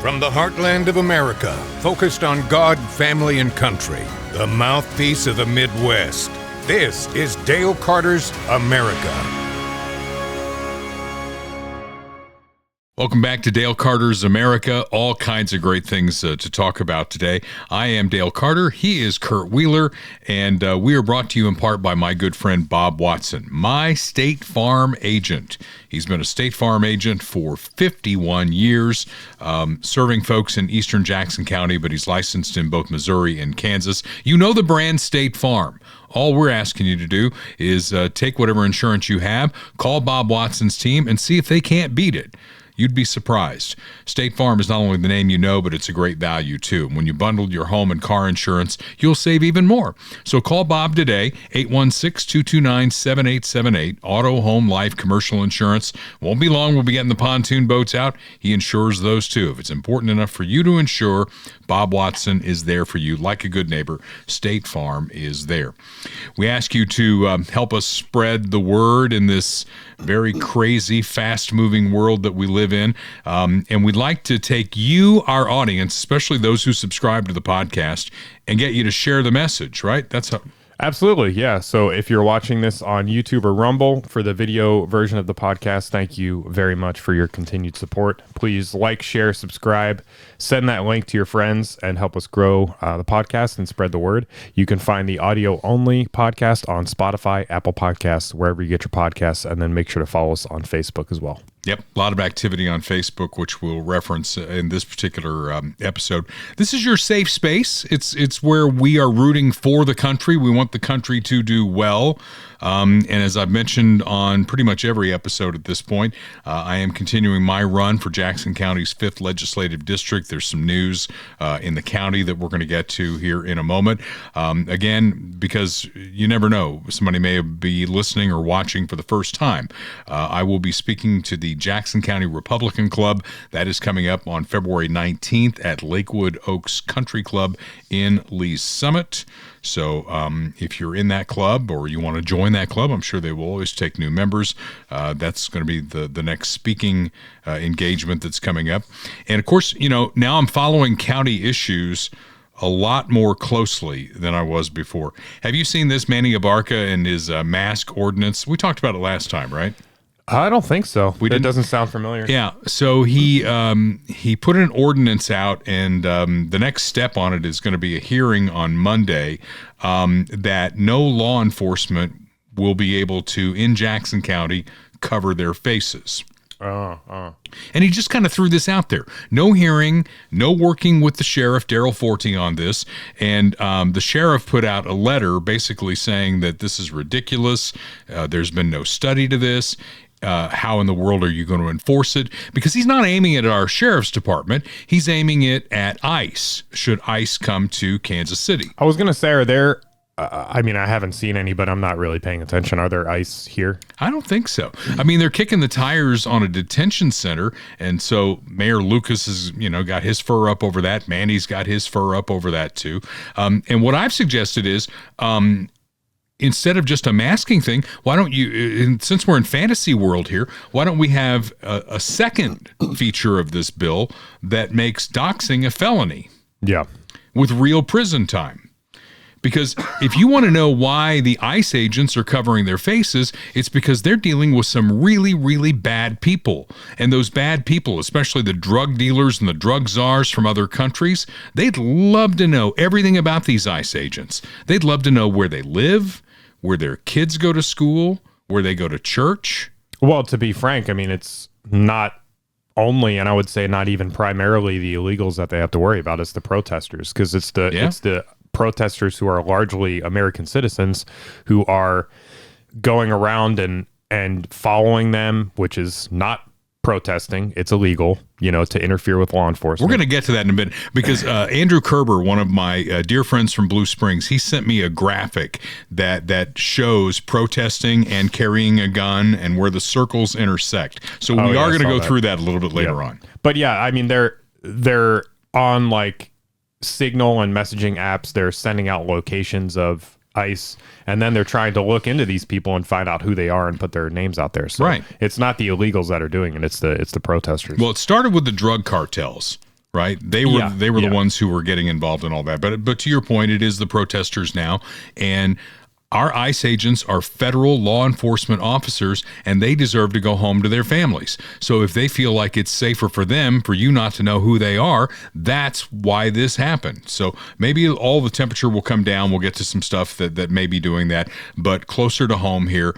From the heartland of America, focused on God, family, and country, the mouthpiece of the Midwest, this is Dale Carter's America. Welcome back to Dale Carter's America. All kinds of great things to talk about today. I am Dale Carter. He is Kurt Wheeler, and we are brought to you in part by my good friend Bob Watson, my State Farm agent. He's been a State Farm agent for 51 years, serving folks in eastern Jackson County, but he's licensed in both Missouri and Kansas. You know the brand State Farm. All we're asking you to do is take whatever insurance you have, call Bob Watson's team, and see if they can't beat it. You'd be surprised. State Farm is not only the name you know, but it's a great value too. When you bundle your home and car insurance, you'll save even more. So call Bob today, 816-229-7878, auto, home, life, commercial insurance. Won't be long, we'll be getting the pontoon boats out. He insures those too. If it's important enough for you to insure, Bob Watson is there for you. Like a good neighbor, State Farm is there. We ask you to help us spread the word in this very crazy, fast-moving world that we live in. And we'd like to take you, our audience, especially those who subscribe to the podcast, and get you to share the message, right? That's how... Absolutely, yeah. So if you're watching this on YouTube or Rumble for the video version of the podcast, thank you very much for your continued support. Please like, share, subscribe, send that link to your friends, and help us grow the podcast and spread the word. You can find the audio-only podcast on Spotify, Apple Podcasts, wherever you get your podcasts, and then make sure to follow us on Facebook as well. Yep, a lot of activity on Facebook, which we'll reference in this particular episode. This is your safe space. It's where we are rooting for the country. We want the country to do well. And as I've mentioned on pretty much every episode at this point, I am continuing my run for Jackson County's 5th Legislative District. There's some news in the county that we're going to get to here in a moment. Again, because you never know, somebody may be listening or watching for the first time. I will be speaking to the Jackson County Republican Club. That is coming up on February 19th at Lakewood Oaks Country Club in Lee's Summit. So if you're in that club or you want to join that club, I'm sure they will always take new members. That's going to be the next speaking engagement that's coming up. And of course, you know, now I'm following county issues a lot more closely than I was before. Have you seen this, Manny Abarca and his mask ordinance? We talked about it last time, right? I don't think so. It doesn't sound familiar. Yeah. So he put an ordinance out, and the next step on it is going to be a hearing on Monday that no law enforcement will be able to, in Jackson County, cover their faces. And he just kind of threw this out there. No hearing, no working with the sheriff, Daryl Forte, on this. And the sheriff put out a letter basically saying that this is ridiculous. There's been no study to this. How in the world are you going to enforce it? Because he's not aiming it at our sheriff's department. He's aiming it at ICE, should ICE come to Kansas City. I was going to say, are there... I mean, I haven't seen any, but I'm not really paying attention. Are there ICE here? I don't think so. I mean, they're kicking the tires on a detention center, and so Mayor Lucas has, got his fur up over that. Mandy's got his fur up over that too. And what I've suggested is, instead of just a masking thing, why don't you, since we're in fantasy world here, why don't we have a second feature of this bill that makes doxing a felony? Yeah. With real prison time. Because if you want to know why the ICE agents are covering their faces, it's because they're dealing with some really, really bad people. And those bad people, especially the drug dealers and the drug czars from other countries, they'd love to know everything about these ICE agents. They'd love to know where they live, where their kids go to school, where they go to church. Well, to be frank, I mean, it's not only, and I would say not even primarily, the illegals that they have to worry about. It's the protesters, because it's the protesters who are largely American citizens who are going around and following them, which is not protesting. It's illegal, to interfere with law enforcement. We're going to get to that in a minute because Andrew Kerber, one of my dear friends from Blue Springs, he sent me a graphic that shows protesting and carrying a gun and where the circles intersect. So we are going to go through that a little bit later on. But yeah, I mean, they're on like Signal and messaging apps. They're sending out locations of ICE, and then they're trying to look into these people and find out who they are and put their names out there. So right. It's not the illegals that are doing it. It's the protesters. Well, it started with the drug cartels. right? They were the ones who were getting involved in all that. But to your point, it is the protesters now, and our ICE agents are federal law enforcement officers, and they deserve to go home to their families. So if they feel like it's safer for them, for you not to know who they are, that's why this happened. So maybe all the temperature will come down. We'll get to some stuff that may be doing that. But closer to home here,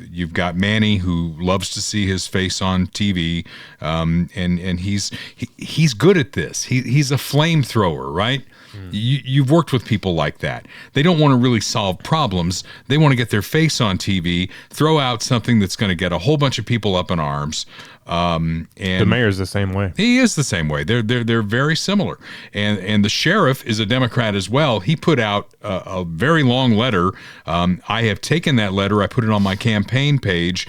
you've got Manny, who loves to see his face on TV, and he's good at this. He's a flamethrower, right? You've worked with people like that. They don't want to really solve problems. They want to get their face on TV, throw out something that's going to get a whole bunch of people up in arms. And the mayor's the same way. He is the same way. They're very similar. And the sheriff is a Democrat as well. He put out a very long letter. I have taken that letter. I put it on my campaign page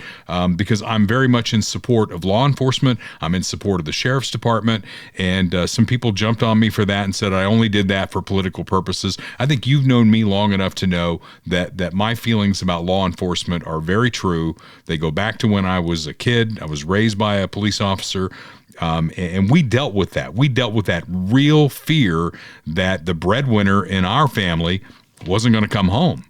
because I'm very much in support of law enforcement. I'm in support of the sheriff's department. And some people jumped on me for that and said I only did that for political purposes. I think you've known me long enough to know that my feelings about law enforcement are very true. They go back to when I was a kid. I was raised by a police officer, and we dealt with that. We dealt with that real fear that the breadwinner in our family wasn't going to come home.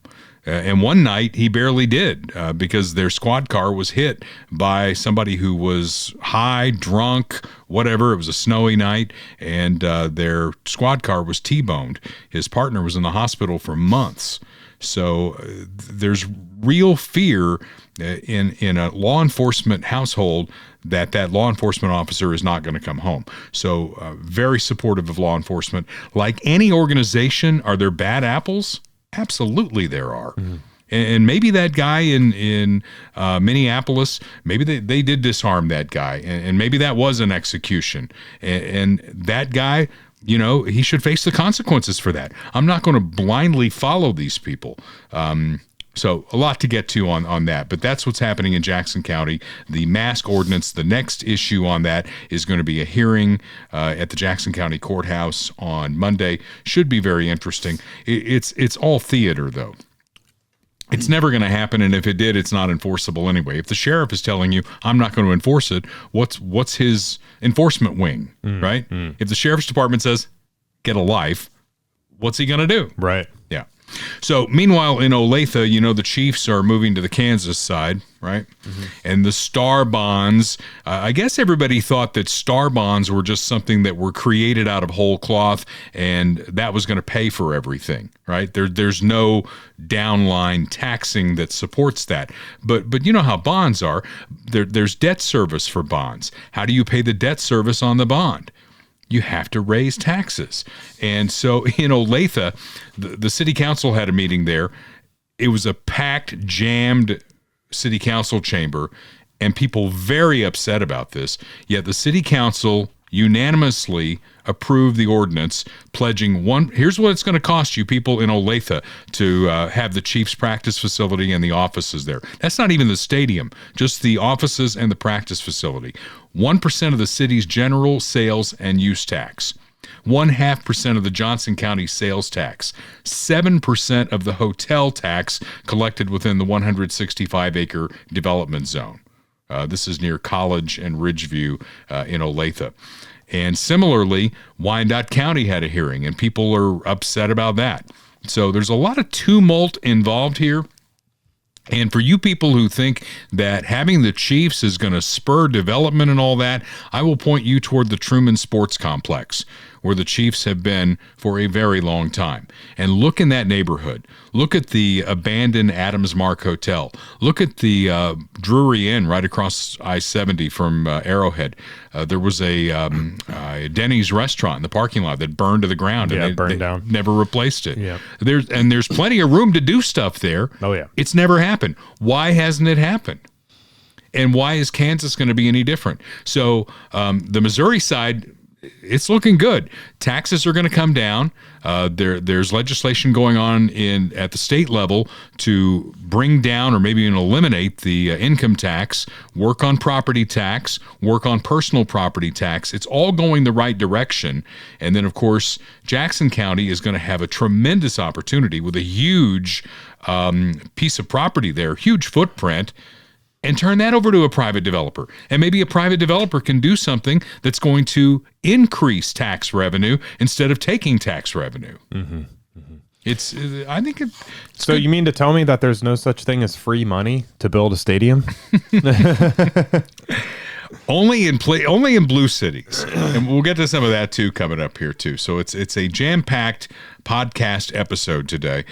And one night he barely did because their squad car was hit by somebody who was high, drunk, whatever. It was a snowy night, and their squad car was T-boned. His partner was in the hospital for months. So there's real fear in a law enforcement household that law enforcement officer is not going to come home. So very supportive of law enforcement. Like any organization, are there bad apples? Absolutely there are. Mm-hmm. And maybe that guy in Minneapolis, maybe they did disarm that guy, and maybe that was an execution. And that guy, he should face the consequences for that. I'm not going to blindly follow these people. So a lot to get to on that, but that's what's happening in Jackson County. The mask ordinance, the next issue on that is going to be a hearing at the Jackson County Courthouse on Monday. Should be very interesting. It's all theater, though. It's never going to happen, and if it did, it's not enforceable anyway. If the sheriff is telling you, I'm not going to enforce it, what's his enforcement wing, right? If the sheriff's department says, get a life, what's he going to do? Right. Yeah. So, meanwhile, in Olathe, the Chiefs are moving to the Kansas side, right? Mm-hmm. And the Star Bonds, I guess everybody thought that Star Bonds were just something that were created out of whole cloth, and that was going to pay for everything, right? There's no downline taxing that supports that. But you know how bonds are. There's debt service for bonds. How do you pay the debt service on the bond? You have to raise taxes. And so in Olathe, the city council had a meeting there. It was a packed, jammed city council chamber, and people very upset about this. Yet the city council unanimously approved the ordinance, pledging here's what it's going to cost you people in Olathe to have the Chiefs practice facility and the offices there. That's not even the stadium, just the offices and the practice facility. 1% of the city's general sales and use tax. 0.5% of the Johnson County sales tax, 7% of the hotel tax collected within the 165-acre development zone. This is near College and Ridgeview in Olathe. And similarly, Wyandotte County had a hearing, and people are upset about that. So there's a lot of tumult involved here. And for you people who think that having the Chiefs is going to spur development and all that, I will point you toward the Truman Sports Complex, where the Chiefs have been for a very long time. And look in that neighborhood. Look at the abandoned Adams Mark Hotel. Look at the Drury Inn right across I-70 from Arrowhead. There was a Denny's restaurant in the parking lot that burned to the ground. Yeah, and burned they down. Never replaced it. Yeah. There's plenty of room to do stuff there. Oh, yeah. It's never happened. Why hasn't it happened? And why is Kansas going to be any different? So the Missouri side, it's looking good. Taxes are going to come down. There's legislation going on at the state level to bring down or maybe even eliminate the income tax, work on property tax, work on personal property tax. It's all going the right direction. And then, of course, Jackson County is going to have a tremendous opportunity with a huge piece of property there, huge footprint. and turn that over to a private developer. And maybe a private developer can do something that's going to increase tax revenue instead of taking tax revenue. It's, I think it's so good. You mean to tell me that there's no such thing as free money to build a stadium? Only in blue cities, and we'll get to some of that too coming up here too. So it's a jam-packed podcast episode today.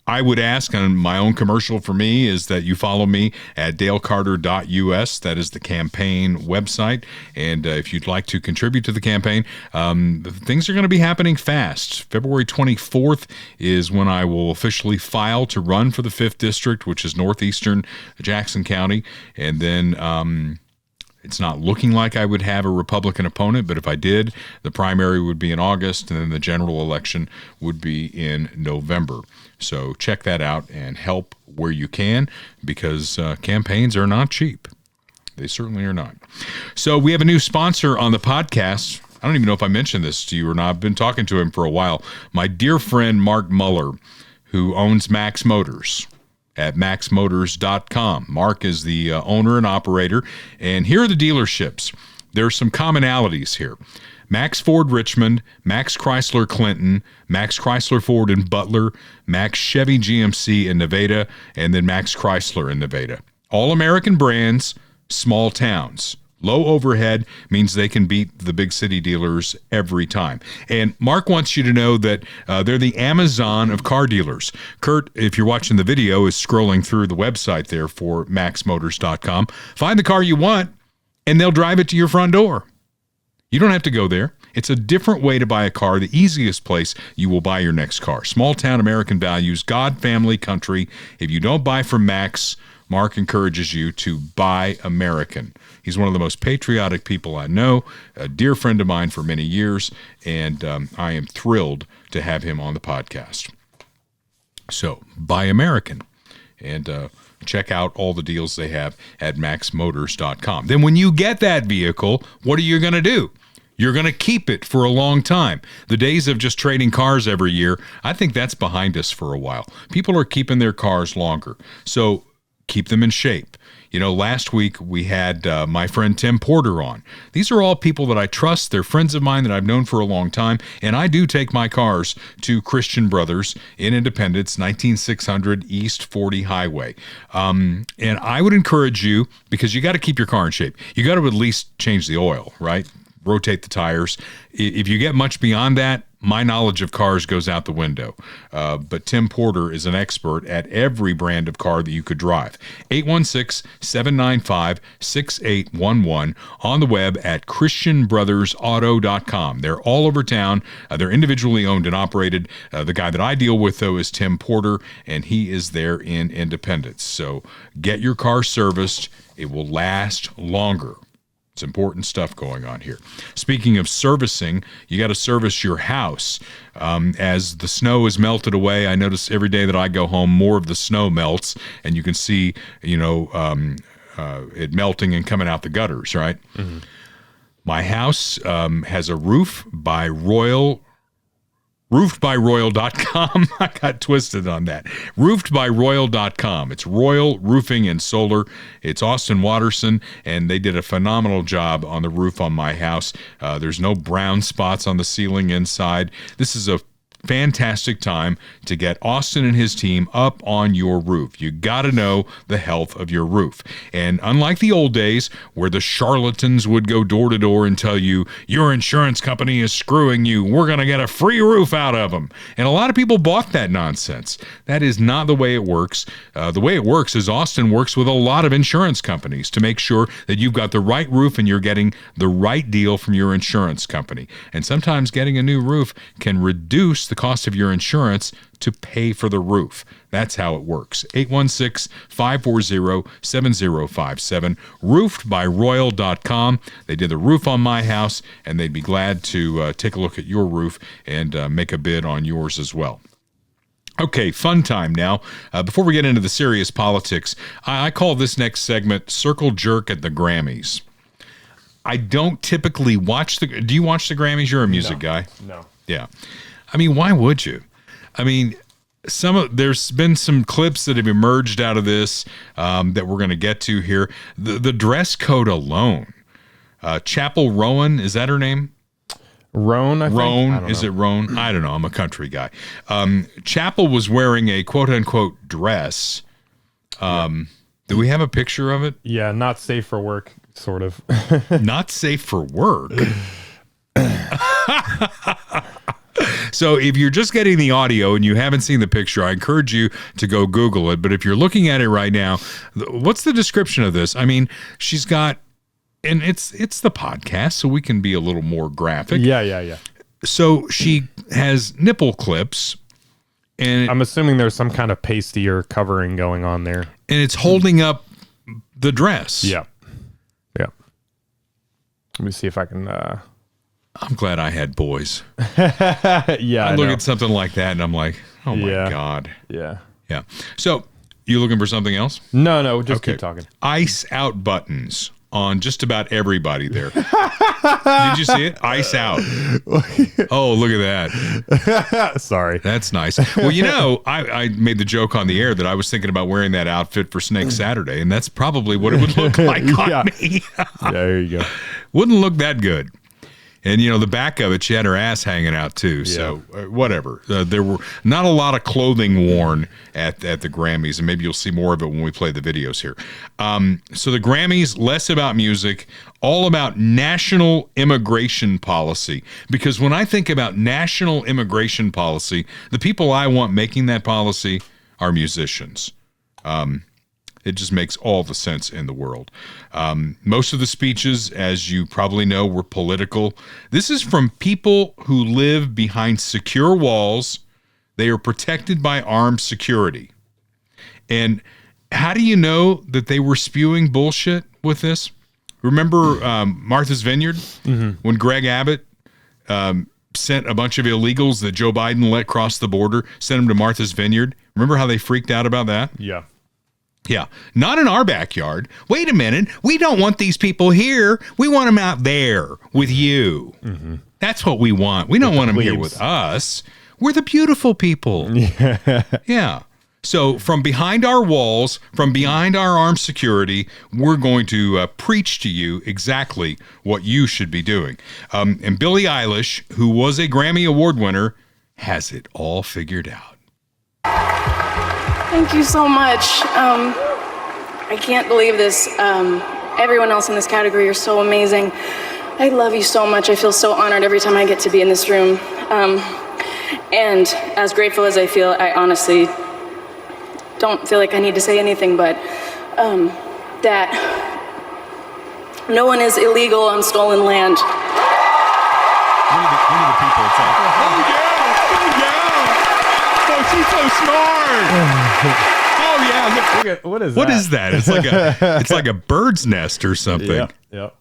I would ask, and my own commercial for me is that you follow me at dalecarter.us. That is the campaign website. And if you'd like to contribute to the campaign, things are going to be happening fast. February 24th is when I will officially file to run for the 5th District, which is northeastern Jackson County. And then it's not looking like I would have a Republican opponent, but if I did, the primary would be in August, and then the general election would be in November. So check that out and help where you can, because campaigns are not cheap. They certainly are not. So we have a new sponsor on the podcast. I don't even know if I mentioned this to you or not. I've been talking to him for a while. My dear friend Mark Muller, who owns Max Motors at maxmotors.com. Mark is the owner and operator, and here are the dealerships. There are some commonalities here. Max Ford Richmond, Max Chrysler Clinton, Max Chrysler Ford in Butler, Max Chevy GMC in Nevada, and then Max Chrysler in Nevada. All American brands, small towns. Low overhead means they can beat the big city dealers every time. And Mark wants you to know that they're the Amazon of car dealers. Kurt, if you're watching the video, is scrolling through the website there for maxmotors.com. Find the car you want, and they'll drive it to your front door. You don't have to go there. It's a different way to buy a car, the easiest place you will buy your next car. Small town American values, God, family, country. If you don't buy from Max, Mark encourages you to buy American. He's one of the most patriotic people I know, a dear friend of mine for many years, and I am thrilled to have him on the podcast. So, buy American, and check out all the deals they have at maxmotors.com. Then when you get that vehicle, what are you going to do? You're going to keep it for a long time. The days of just trading cars every year, I think that's behind us for a while. People are keeping their cars longer. So keep them in shape. You know, last week we had my friend Tim Porter on. These are all people that I trust. They're friends of mine that I've known for a long time. And I do take my cars to Christian Brothers in Independence, 19600 East 40 Highway. And I would encourage you, because you got to keep your car in shape. You got to at least change the oil, right? Rotate the tires. If you get much beyond that, my knowledge of cars goes out the window. But Tim Porter is an expert at every brand of car that you could drive. 816-795-6811 on the web at christianbrothersauto.com. They're all over town. They're individually owned and operated. The guy that I deal with, though, is Tim Porter, and he is there in Independence. So get your car serviced. It will last longer. It's important stuff going on here. Speaking of servicing, you got to service your house. As the snow is melted away, I notice every day that I go home, more of the snow melts, and you can see, it melting and coming out the gutters, right? Mm-hmm. My house has a roof by roofedbyroyal.com. I got twisted on that. Roofedbyroyal.com. It's Royal Roofing and Solar. It's Austin Watterson, and they did a phenomenal job on the roof on my house. There's no brown spots on the ceiling inside. This is a fantastic time to get Austin and his team up on your roof. You got to know the health of your roof. And unlike the old days where the charlatans would go door to door and tell you your insurance company is screwing you, we're going to get a free roof out of them. And a lot of people bought that nonsense. That is not the way it works. The way it works is Austin works with a lot of insurance companies to make sure that you've got the right roof and you're getting the right deal from your insurance company. And sometimes getting a new roof can reduce the cost of your insurance to pay for the roof. That's how it works. 816-540-7057. Roofedbyroyal.com. They did the roof on my house, and they'd be glad to take a look at your roof and make a bid on yours as well. Okay, fun time now. Before we get into the serious politics, I call this next segment Circle Jerk at the Grammys. I don't typically watch the... Do you watch the Grammys? You're a music guy. No. Yeah. I mean, why would you? I mean, there's been some clips that have emerged out of this that we're going to get to here. The dress code alone. Chapel Rowan, is that her name? Roan, I think. Roan, is it Roan? I don't know. I'm a country guy. Chapel was wearing a quote unquote dress. Do we have a picture of it? Yeah, not safe for work, sort of. Not safe for work. So if you're just getting the audio and you haven't seen the picture, I encourage you to go Google it. But if you're looking at it right now, what's the description of this? I mean, she's got, and it's the podcast, so we can be a little more graphic. Yeah. So she has nipple clips, and I'm assuming there's some kind of pasty or covering going on there. And it's holding up the dress. Yeah. Let me see if I can... I'm glad I had boys. Yeah, I look at something like that and I'm like, oh my God. Yeah. So, you looking for something else? No, just keep talking. Ice out buttons on just about everybody there. Did you see it? Ice out. Oh, look at that. Sorry. That's nice. Well, I made the joke on the air that I was thinking about wearing that outfit for Snake Saturday, and that's probably what it would look like on me. Yeah, there you go. Wouldn't look that good. And, the back of it, she had her ass hanging out, too. Yeah. So, whatever. There were not a lot of clothing worn at the Grammys, and maybe you'll see more of it when we play the videos here. So, the Grammys, less about music, all about national immigration policy. Because when I think about national immigration policy, the people I want making that policy are musicians. It just makes all the sense in the world. Most of the speeches, as you probably know, were political. This is from people who live behind secure walls. They are protected by armed security. And how do you know that they were spewing bullshit with this? Remember Martha's Vineyard? Mm-hmm. When Greg Abbott sent a bunch of illegals that Joe Biden let cross the border, sent them to Martha's Vineyard? Remember how they freaked out about that? Yeah, not in our backyard. Wait a minute. We don't want these people here. We want them out there with you. Mm-hmm. That's what we want. We don't want them here with us. We're the beautiful people. Yeah. So from behind our walls, from behind our armed security, we're going to preach to you exactly what you should be doing. And Billie Eilish, who was a Grammy Award winner, has it all figured out. Thank you so much. I can't believe this. Everyone else in this category, you're so amazing. I love you so much. I feel so honored every time I get to be in this room. And as grateful as I feel, I honestly don't feel like I need to say anything, but that no one is illegal on stolen land. Look at the people. It's like, oh, she's so smart. Oh yeah, look at, what is that? It's like a bird's nest or something. Yep.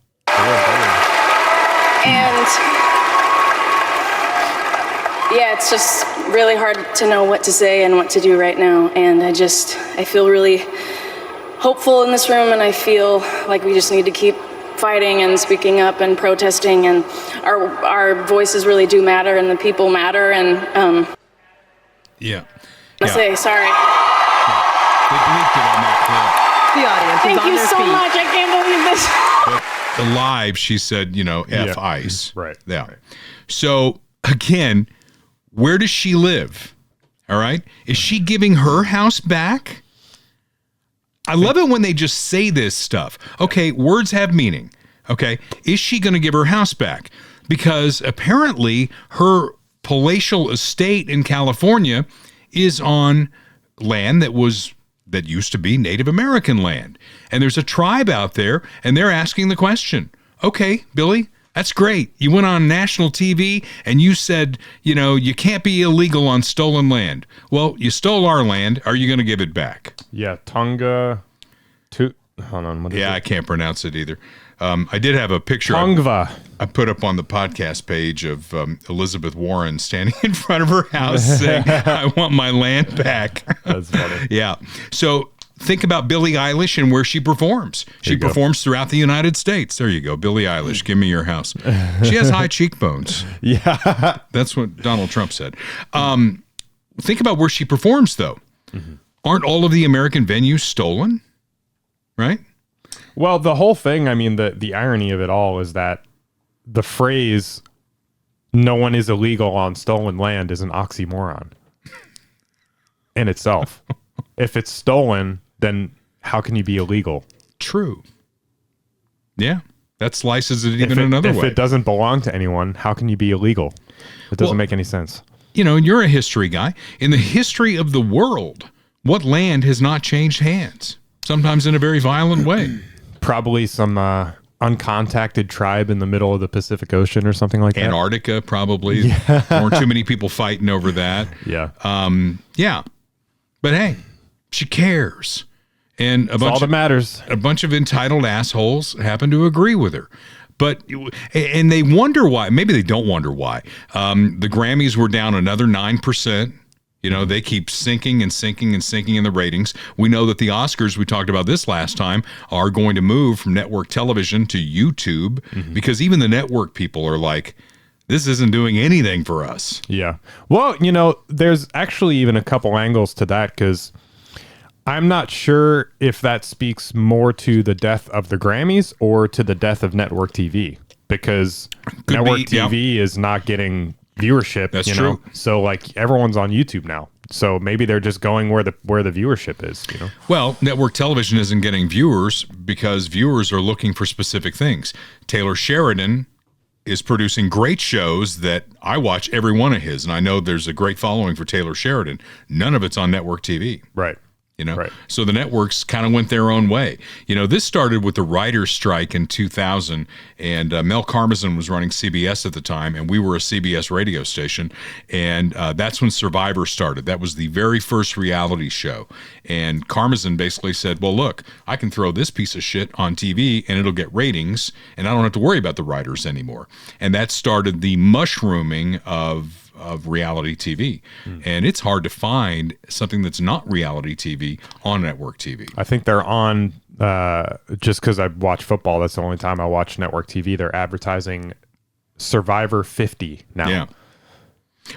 And yeah, it's just really hard to know what to say and what to do right now. And I feel really hopeful in this room, and I feel like we just need to keep fighting and speaking up and protesting, and our voices really do matter, and the people matter. And I'll say sorry. They bleeped it on that clip. The audience is Thank on you their so feet. much. I can't believe this. But the live, she said, F ICE. Right. Yeah. So again, where does she live? All right. Is she giving her house back? I love it when they just say this stuff. Okay, words have meaning. Okay. Is she going to give her house back? Because apparently her palatial estate in California is on land that used to be Native American land. And there's a tribe out there, and they're asking the question, okay, Billy, that's great. You went on national TV and you said, you can't be illegal on stolen land. Well, you stole our land. Are you going to give it back? Yeah, Tonga. Hold on. What is it? I can't pronounce it either. I did have a picture Tongva. I put up on the podcast page of Elizabeth Warren standing in front of her house saying, I want my land back. That's funny. Yeah. So think about Billie Eilish and where she performs. She performs throughout the United States. There you go. Billie Eilish, give me your house. She has high cheekbones. Yeah. That's what Donald Trump said. think about where she performs, though. Aren't all of the American venues stolen? Right? Well, the whole thing, I mean, the irony of it all is that the phrase "no one is illegal on stolen land" is an oxymoron in itself. If it's stolen, then how can you be illegal? True. Yeah. That slices it even another way. If it doesn't belong to anyone, how can you be illegal? It doesn't make any sense. You know, you're a history guy. In the history of the world, what land has not changed hands? Sometimes in a very violent way. Probably some uncontacted tribe in the middle of the Pacific Ocean or something like that. Antarctica, probably. Yeah. Weren't too many people fighting over that. Yeah. Yeah. But hey, she cares. And all that matters. A bunch of entitled assholes happen to agree with her. And they wonder why. Maybe they don't wonder why. The Grammys were down another 9%. You know, they keep sinking and sinking and sinking in the ratings. We know that the Oscars, we talked about this last time, are going to move from network television to YouTube because even the network people are like, this isn't doing anything for us. Yeah. Well, you know, there's actually even a couple angles to that because I'm not sure if that speaks more to the death of the Grammys or to the death of network TV because network TV is not getting viewership. That's true. Know? So like everyone's on YouTube now. So maybe they're just going where the viewership is, you know. Well, network television isn't getting viewers because viewers are looking for specific things. Taylor Sheridan is producing great shows that I watch every one of his, and I know there's a great following for Taylor Sheridan. None of it's on network TV. Right. You know, right. So the networks kind of went their own way. You know, this started with the writer's strike in 2000, and Mel Karmazin was running CBS at the time, and we were a CBS radio station, and that's when Survivor started. That was the very first reality show, and Karmazin basically said, well, look, I can throw this piece of shit on TV, and it'll get ratings, and I don't have to worry about the writers anymore. And that started the mushrooming of reality TV. And it's hard to find something that's not reality TV on network TV. I think they're on, just because I watch football, that's the only time I watch network TV. They're advertising Survivor 50 now. Yeah.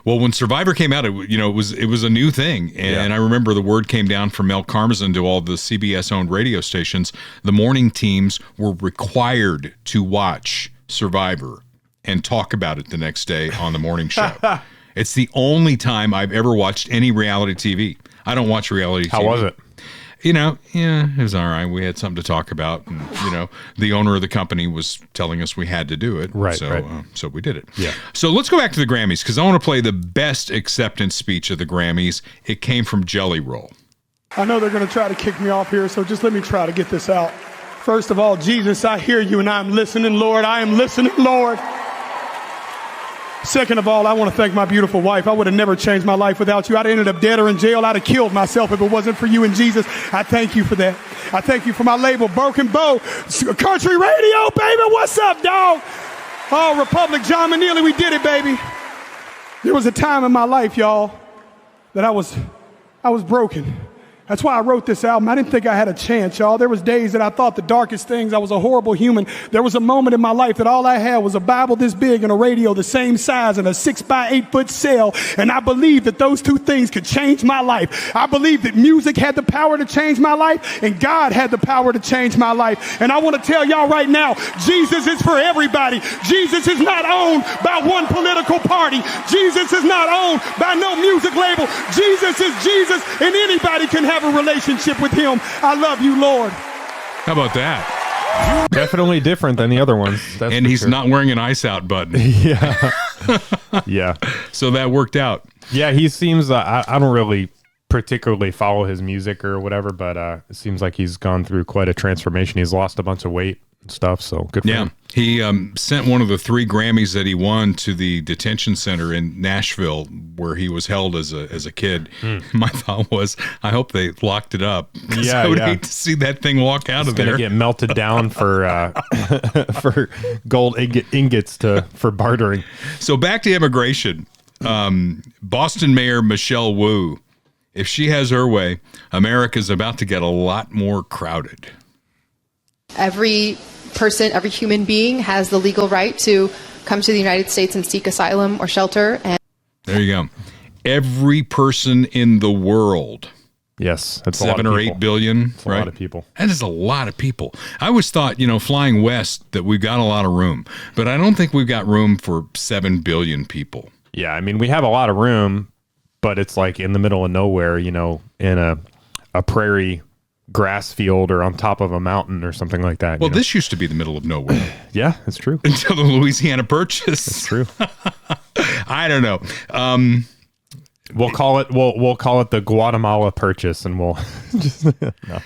Well, when Survivor came out, it was a new thing. And I remember the word came down from Mel Karmazin to all the CBS-owned radio stations. The morning teams were required to watch Survivor and talk about it the next day on the morning show. It's the only time I've ever watched any reality TV. I don't watch reality TV. How was it? You know, yeah, it was all right. We had something to talk about. And, you know, the owner of the company was telling us we had to do it. Right, so, right. So we did it. Yeah. So let's go back to the Grammys because I want to play the best acceptance speech of the Grammys. It came from Jelly Roll. I know they're going to try to kick me off here, so just let me try to get this out. First of all, Jesus, I hear you and I'm listening, Lord. I am listening, Lord. Second of all, I want to thank my beautiful wife. I would have never changed my life without you. I'd have ended up dead or in jail. I'd have killed myself if it wasn't for you and Jesus. I thank you for that. I thank you for my label, Broken Bow, Country Radio, baby. What's up, dog? Oh, Republic, John Manili, we did it, baby. There was a time in my life, y'all, that I was broken. That's why I wrote this album. I didn't think I had a chance, y'all. There was days that I thought the darkest things. I was a horrible human. There was a moment in my life that all I had was a Bible this big and a radio the same size and a 6x8 foot cell. And I believed that those two things could change my life. I believed that music had the power to change my life and God had the power to change my life. And I want to tell y'all right now, Jesus is for everybody. Jesus is not owned by one political party. Jesus is not owned by no music label. Jesus is Jesus, and anybody can have a relationship with him. I love you, Lord. How about that? Definitely different than the other ones. That's and he's not wearing an ice out button. Yeah. Yeah. So that worked out. Yeah, he seems, I don't really particularly follow his music or whatever, but it seems like he's gone through quite a transformation. He's lost a bunch of weight and stuff, so good for him. He sent one of the 3 Grammys that he won to the detention center in Nashville where he was held as a kid. My thought was, I hope they locked it up. Yeah, I would hate to see that thing walk out of there. It's going to get melted down for for gold ingots for bartering. So back to immigration. Boston Mayor Michelle Wu, if she has her way, America's about to get a lot more crowded. Every person, every human being has the legal right to come to the United States and seek asylum or shelter. And there you go. every person in the world. Yes, that's 7 or 8 billion, That's right? a lot of people. That is a lot of people. I always thought, flying west, that we've got a lot of room, but I don't think we've got room for 7 billion people. Yeah, I mean, we have a lot of room, but it's like in the middle of nowhere, in a prairie grass field or on top of a mountain or something like that. Well, this used to be the middle of nowhere. Yeah, it's true. Until the Louisiana Purchase. It's true. I don't know. We'll call it the Guatemala Purchase, and we'll just no.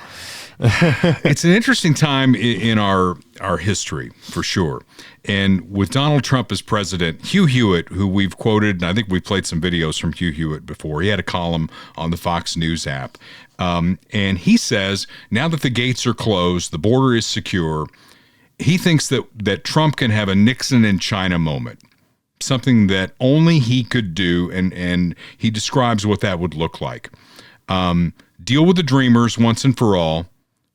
It's an interesting time in our history, for sure. And with Donald Trump as president, Hugh Hewitt, who we've quoted, and I think we've played some videos from Hugh Hewitt before, he had a column on the Fox News app. And he says, now that the gates are closed, the border is secure, he thinks that Trump can have a Nixon in China moment, something that only he could do, and he describes what that would look like. Deal with the dreamers once and for all,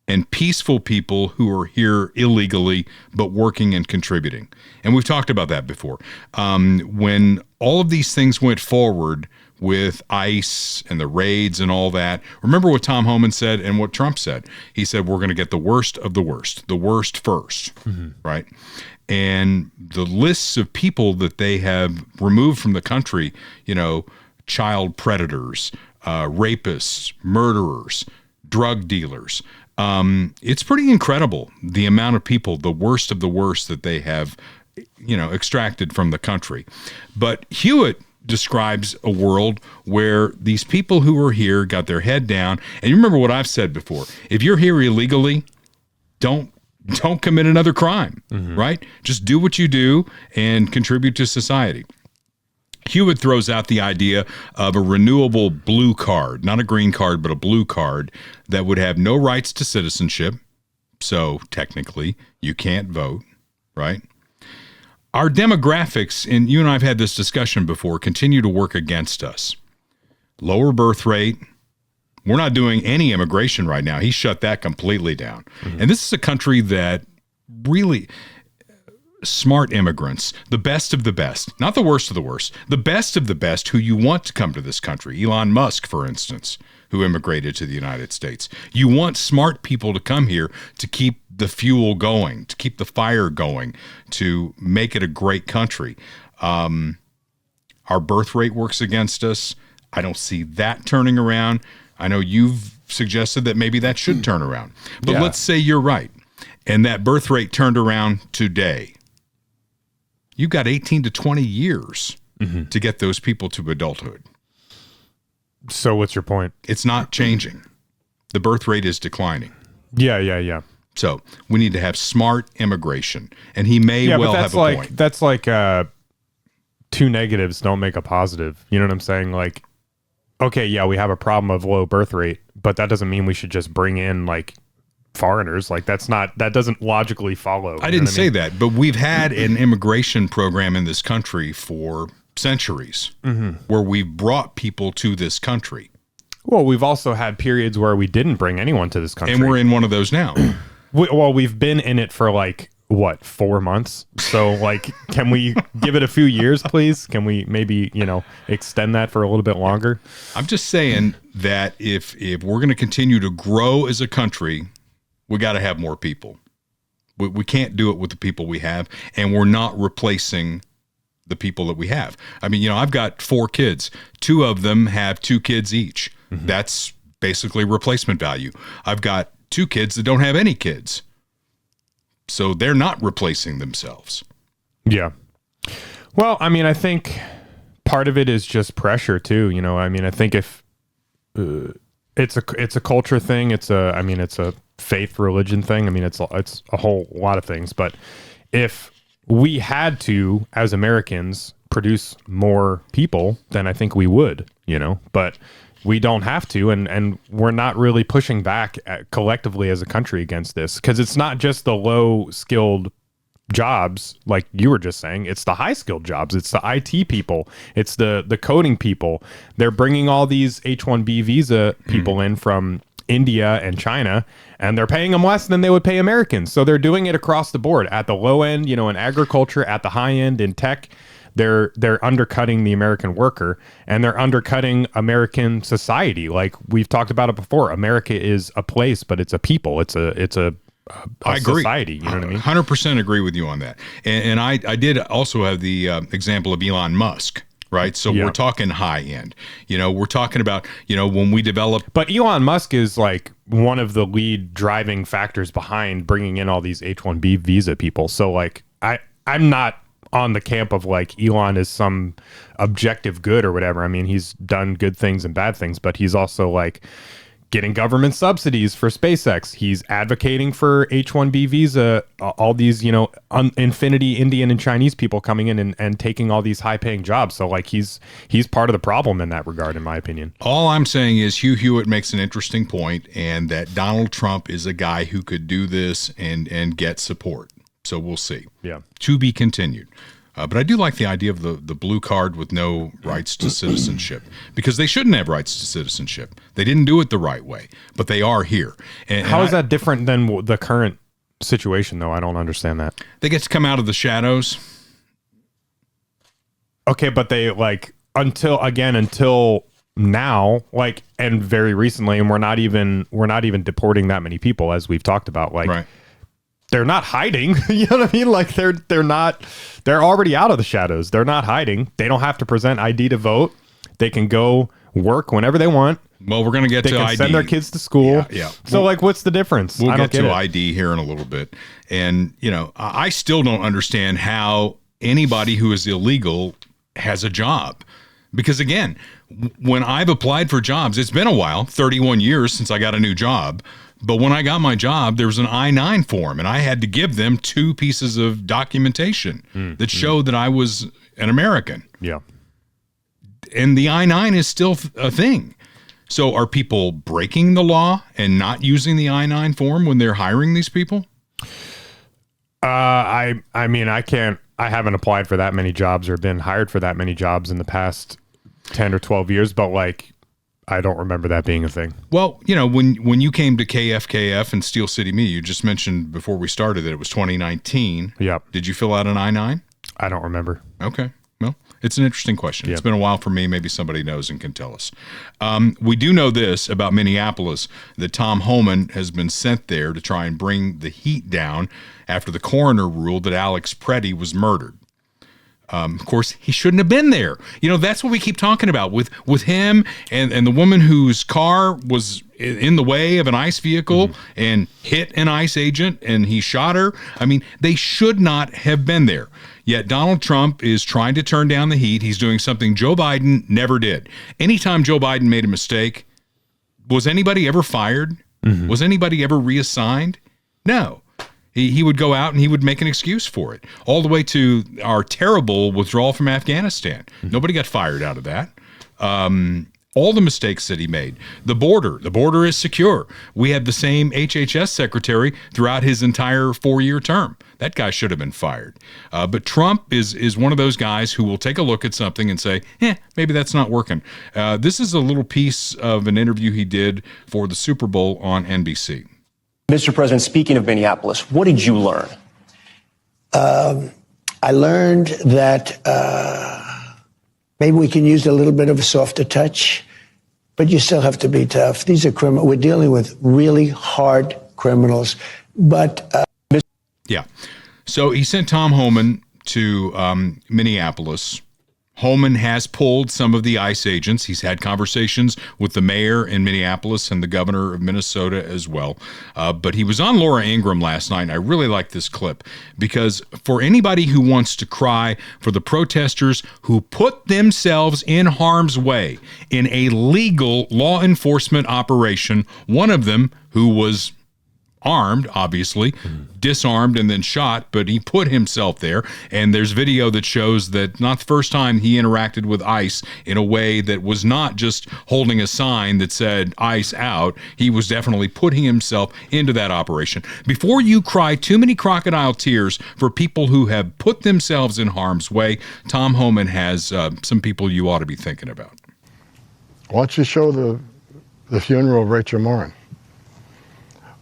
and peaceful people who are here illegally but working and contributing. And we've talked about that before. When all of these things went forward with ICE and the raids and all that, remember what Tom Homan said and what Trump said. He said, we're going to get the worst of the worst first, right? And the lists of people that they have removed from the country, child predators, rapists, murderers, drug dealers, it's pretty incredible the amount of people, the worst of the worst, that they have, extracted from the country. But Hewitt describes a world where these people who are here got their head down. And you remember what I've said before. If you're here illegally, don't commit another crime, right? Just do what you do and contribute to society. Hewitt throws out the idea of a renewable blue card, not a green card, but a blue card that would have no rights to citizenship. So technically, you can't vote, right? Our demographics, and you and I have had this discussion before, continue to work against us. Lower birth rate. We're not doing any immigration right now. He shut that completely down. And this is a country that really smart immigrants, the best of the best, not the worst of the worst, the best of the best who you want to come to this country. Elon Musk, for instance, who immigrated to the United States. You want smart people to come here to keep the fuel going, to keep the fire going, to make it a great country. Our birth rate works against us. I don't see that turning around. I know you've suggested that maybe that should turn around. But let's say you're right, and that birth rate turned around today. You've got 18 to 20 years to get those people to adulthood. So what's your point? It's not changing. The birth rate is declining. Yeah. So we need to have smart immigration. And he may well have a point. That's like two negatives don't make a positive. You know what I'm saying? Like, okay, yeah, we have a problem of low birth rate, but that doesn't mean we should just bring in like foreigners. Like that doesn't logically follow. I didn't say that, but we've had an immigration program in this country for centuries where we've brought people to this country. Well, we've also had periods where we didn't bring anyone to this country. And we're in one of those now. We've been in it for like, 4 months? So like, can we give it a few years, please? Can we maybe, extend that for a little bit longer? I'm just saying that if we're going to continue to grow as a country, we got to have more people. We can't do it with the people we have, and we're not replacing the people that we have. I mean, I've got 4 kids. 2 of them have 2 kids each. That's basically replacement value. I've got 2 kids that don't have any kids. So they're not replacing themselves. Yeah. Well, I mean, I think part of it is just pressure too. I mean, I think if it's a culture thing, it's a faith religion thing. I mean, it's a whole lot of things. But if we had to, as Americans, produce more people, then I think we would. But we don't have to, and we're not really pushing back collectively as a country against this, because it's not just the low-skilled jobs, like you were just saying. It's the high-skilled jobs. It's the IT people. It's the coding people. They're bringing all these H-1B visa people in from India and China, and they're paying them less than they would pay Americans. So they're doing it across the board, at the low end, in agriculture, at the high end, in tech. they're undercutting the American worker, and they're undercutting American society. Like we've talked about it before, America is a place, but it's a people. It's a I agree. Society. You know what I mean? 100% agree with you on that. And I did also have the example of Elon Musk. Right. So we're talking high end, we're talking about, when we develop. But Elon Musk is like one of the lead driving factors behind bringing in all these H-1B visa people. So like I'm not on the camp of like Elon is some objective good or whatever. I mean, he's done good things and bad things, but he's also like getting government subsidies for SpaceX. He's advocating for H-1B visa, all these, infinity Indian and Chinese people coming in and taking all these high paying jobs. So like he's part of the problem in that regard, in my opinion. All I'm saying is Hugh Hewitt makes an interesting point, and that Donald Trump is a guy who could do this and get support. So we'll see. Yeah. To be continued. But I do like the idea of the blue card with no rights to citizenship, because they shouldn't have rights to citizenship. They didn't do it the right way, but they are here. How is that different than the current situation, though? I don't understand that. They get to come out of the shadows. Okay, but they like until now, like, and very recently, and we're not even deporting that many people, as we've talked about. Like, right. They're not hiding. You know what I mean? Like they're already out of the shadows. They're not hiding. They don't have to present ID to vote. They can go work whenever they want. Well, we're going to get to ID. They can send their kids to school. Yeah. So like, what's the difference? We'll get to ID here in a little bit. And, I still don't understand how anybody who is illegal has a job. Because again, when I've applied for jobs, it's been a while, 31 years since I got a new job. But when I got my job, there was an I-9 form, and I had to give them 2 pieces of documentation that showed that I was an American. Yeah. And the I-9 is still a thing. So are people breaking the law and not using the I-9 form when they're hiring these people? I mean, I haven't applied for that many jobs or been hired for that many jobs in the past 10 or 12 years, but like, I don't remember that being a thing. Well, when you came to KFKF and Steel City Media, you just mentioned before we started that it was 2019. Yep. Did you fill out an I-9? I don't remember. Okay. Well, it's an interesting question. Yep. It's been a while for me. Maybe somebody knows and can tell us. We do know this about Minneapolis, that Tom Homan has been sent there to try and bring the heat down after the coroner ruled that Alex Preddy was murdered. Of course, he shouldn't have been there. That's what we keep talking about with him and the woman whose car was in the way of an ICE vehicle and hit an ICE agent, and he shot her. I mean, they should not have been there. Yet Donald Trump is trying to turn down the heat. He's doing something Joe Biden never did. Anytime Joe Biden made a mistake, was anybody ever fired? Was anybody ever reassigned? No. He would go out and he would make an excuse for it, all the way to our terrible withdrawal from Afghanistan. Nobody got fired out of that. All the mistakes that he made. The border is secure. We had the same HHS secretary throughout his entire 4-year term. That guy should have been fired. But Trump is one of those guys who will take a look at something and say, maybe that's not working. This is a little piece of an interview he did for the Super Bowl on NBC. Mr. President, speaking of Minneapolis, what did you learn? I learned that maybe we can use a little bit of a softer touch, but you still have to be tough. These are criminals. We're dealing with really hard criminals. But yeah. So he sent Tom Homan to Minneapolis. Homan has pulled some of the ICE agents. He's had conversations with the mayor in Minneapolis and the governor of Minnesota as well. But he was on Laura Ingraham last night, and I really like this clip because for anybody who wants to cry for the protesters who put themselves in harm's way in a legal law enforcement operation, one of them who was armed, obviously, disarmed and then shot, but he put himself there. And there's video that shows that not the first time he interacted with ICE in a way that was not just holding a sign that said ICE out. He was definitely putting himself into that operation. Before you cry too many crocodile tears for people who have put themselves in harm's way, Tom Homan has some people you ought to be thinking about. Why don't you show the funeral of Rachel Morin?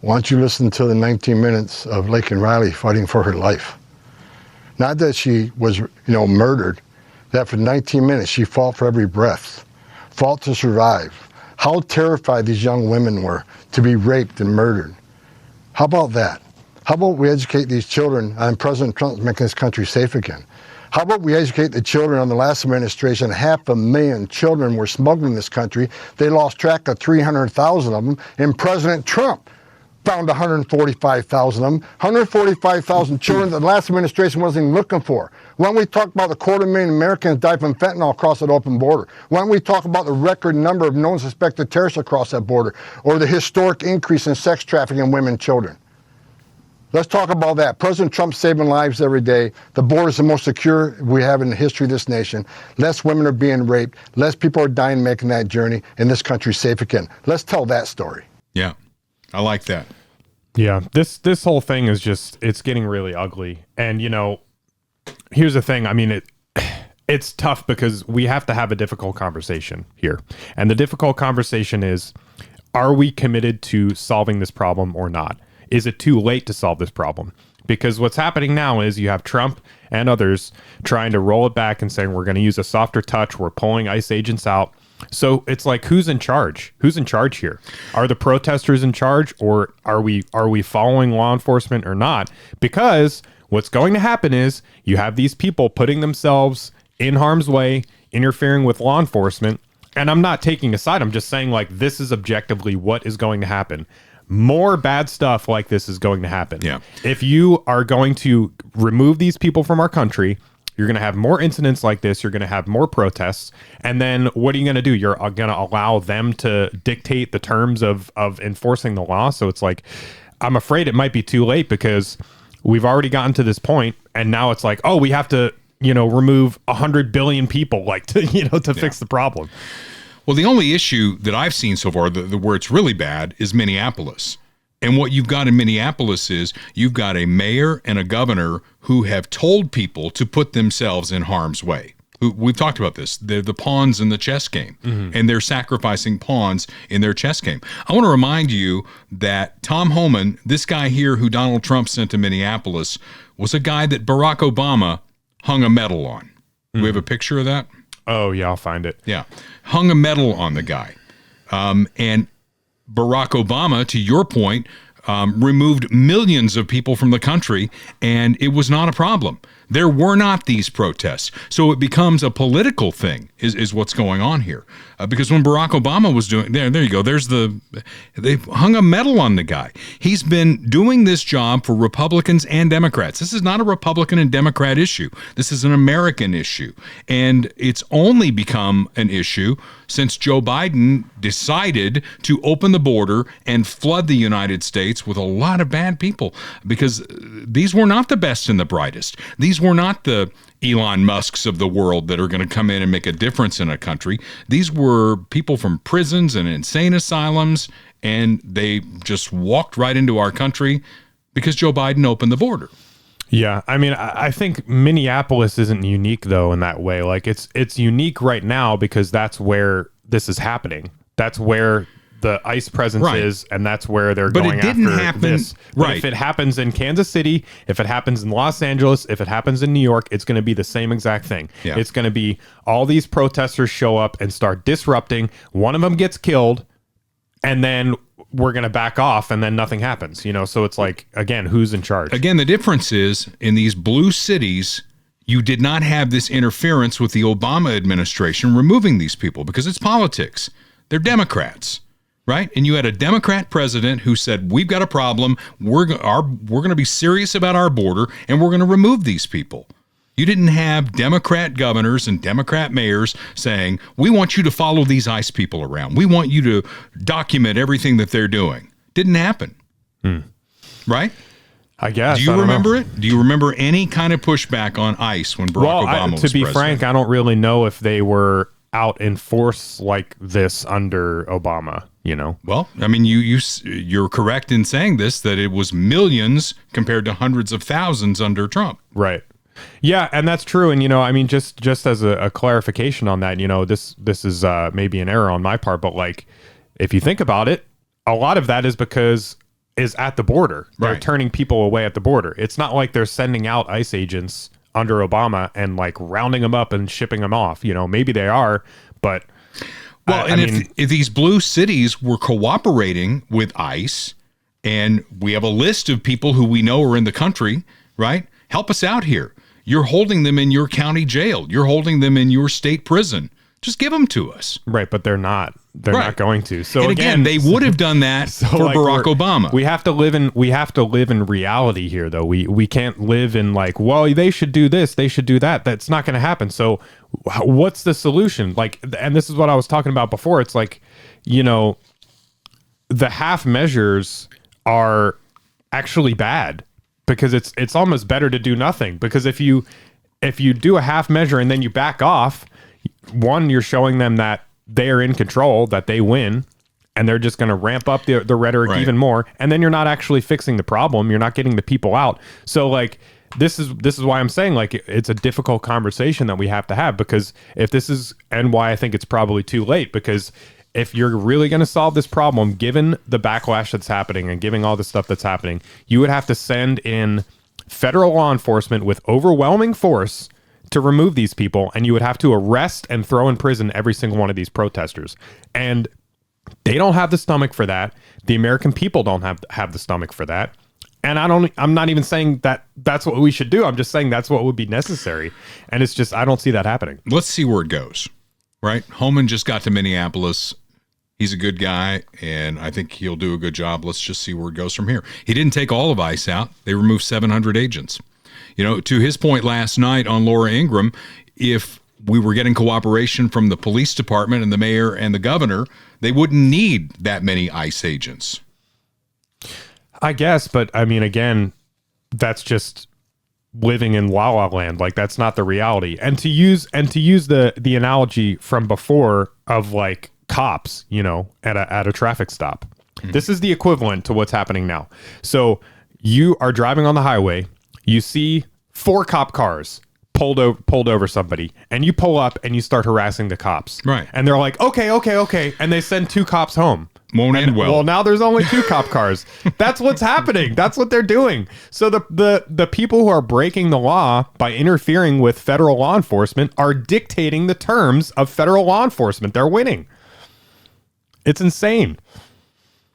Why don't you listen to the 19 minutes of Laken Riley fighting for her life? Not that she was, murdered, that for 19 minutes she fought for every breath, fought to survive. How terrified these young women were to be raped and murdered. How about that? How about we educate these children on President Trump making this country safe again? How about we educate the children on the last administration? 500,000 children were smuggled in this country. They lost track of 300,000 of them, and President Trump found 145,000 of them. 145,000 children that the last administration wasn't even looking for. Why don't we talk about the 250,000 Americans died from fentanyl across that open border? Why don't we talk about the record number of known suspected terrorists across that border, or the historic increase in sex trafficking in women and children? Let's talk about that. President Trump's saving lives every day. The border is the most secure we have in the history of this nation. Less women are being raped. Less people are dying making that journey, and this country's safe again. Let's tell that story. Yeah, I like that. Yeah, this whole thing is just, it's getting really ugly. And, you know, here's the thing. I mean, it's tough because we have to have a difficult conversation here. And the difficult conversation is, are we committed to solving this problem or not? Is it too late to solve this problem? Because what's happening now is you have Trump and others trying to roll it back and saying, we're going to use a softer touch. We're pulling ICE agents out. So it's like, who's in charge? Who's in charge here? Are the protesters in charge, or are we following law enforcement or not? Because what's going to happen is you have these people putting themselves in harm's way, interfering with law enforcement. And I'm not taking a side. I'm just saying, like, this is objectively what is going to happen. More bad stuff like this is going to happen. Yeah. If you are going to remove these people from our country, you're going to have more incidents like this. You're going to have more protests. And then what are you going to do? You're going to allow them to dictate the terms of enforcing the law. So it's like, I'm afraid it might be too late, because we've already gotten to this point, and now it's like, oh, we have to, remove 100 billion people, like, to fix the problem. Well, the only issue that I've seen so far, where it's really bad, is Minneapolis. And what you've got in Minneapolis is you've got a mayor and a governor who have told people to put themselves in harm's way. We've talked about this. They're the pawns in the chess game, and they're sacrificing pawns in their chess game. I want to remind you that Tom Homan, this guy here who Donald Trump sent to Minneapolis, was a guy that Barack Obama hung a medal on. Do we have a picture of that? Oh, yeah, I'll find it. Yeah. Hung a medal on the guy. And Barack Obama, to your point, removed millions of people from the country, and it was not a problem. There were not these protests. So it becomes a political thing is what's going on here. Because when Barack Obama was doing, there you go, they hung a medal on the guy. He's been doing this job for Republicans and Democrats. This is not a Republican and Democrat issue. This is an American issue. And it's only become an issue since Joe Biden decided to open the border and flood the United States with a lot of bad people, because these were not the best and the brightest. These were not the Elon Musks of the world that are going to come in and make a difference in a country. These were people from prisons and insane asylums, and they just walked right into our country because Joe Biden opened the border. Yeah, I mean, I think Minneapolis isn't unique, though, in that way. Like, it's unique right now because that's where this is happening. That's where the ICE presence is, and that's where they're going after this. But if it happens in Kansas City, if it happens in Los Angeles, if it happens in New York, it's going to be the same exact thing. Yeah. It's going to be all these protesters show up and start disrupting. One of them gets killed, and then we're going to back off, and then nothing happens. So it's like, again, who's in charge? Again, the difference is in these blue cities, you did not have this interference with the Obama administration removing these people, because it's politics. They're Democrats. Right? And you had a Democrat president who said, we've got a problem. We're going to be serious about our border, and we're going to remove these people. You didn't have Democrat governors and Democrat mayors saying, we want you to follow these ICE people around. We want you to document everything that they're doing. Didn't happen. Right? I guess. Do you remember it? Do you remember any kind of pushback on ICE when Barack Obama was president? To be frank, I don't really know if they were out in force like this under Obama. Well, I mean, you're correct in saying this, that it was millions compared to hundreds of thousands under Trump. Right. Yeah, and that's true. And, I mean, just as a clarification on that, this is maybe an error on my part, but like, if you think about it, a lot of that is at the border. They're turning people away at the border. It's not like they're sending out ICE agents under Obama and like rounding them up and shipping them off. You know, maybe they are, but well, if these blue cities were cooperating with ICE, and we have a list of people who we know are in the country, right? Help us out here. You're holding them in your county jail. You're holding them in your state prison. Just give them to us. Right, but they're not. They're not going to. So and again, they would have done that for like Barack Obama. We have to live in reality here, though. We can't live in like, well, they should do this, they should do that. That's not going to happen. So what's the solution? Like, and this is what I was talking about before. It's like, you know, the half measures are actually bad, because it's almost better to do nothing. Because if you do a half measure and then you back off, one, you're showing them that they're in control, that they win, and they're just going to ramp up the rhetoric even more. And then you're not actually fixing the problem. You're not getting the people out. So like, this is why I'm saying like it's a difficult conversation that we have to have, because if this is, and why I think it's probably too late, because if you're really going to solve this problem, given the backlash that's happening and giving all the stuff that's happening, you would have to send in federal law enforcement with overwhelming force to remove these people, and you would have to arrest and throw in prison every single one of these protesters. And they don't have the stomach for that. The American people don't have the stomach for that. And I'm not even saying that that's what we should do. I'm just saying that's what would be necessary. And it's just, I don't see that happening. Let's see where it goes, right? Homan just got to Minneapolis. He's a good guy, and I think he'll do a good job. Let's just see where it goes from here. He didn't take all of ICE out. They removed 700 agents. You know, to his point last night on Laura Ingraham, if we were getting cooperation from the police department and the mayor and the governor, they wouldn't need that many ICE agents. I guess, but I mean, again, that's just living in La La Land. Like, that's not the reality. And to use the analogy from before of like cops, you know, at a traffic stop. Mm-hmm. This is the equivalent to what's happening now. So you are driving on the highway. You see 4 cop cars pulled over somebody, and you pull up and you start harassing the cops. Right. And they're like, okay. And they send 2 cops home. Won't end well. Well, now there's only 2 cop cars. That's what's happening. That's what they're doing. So the people who are breaking the law by interfering with federal law enforcement are dictating the terms of federal law enforcement. They're winning. It's insane.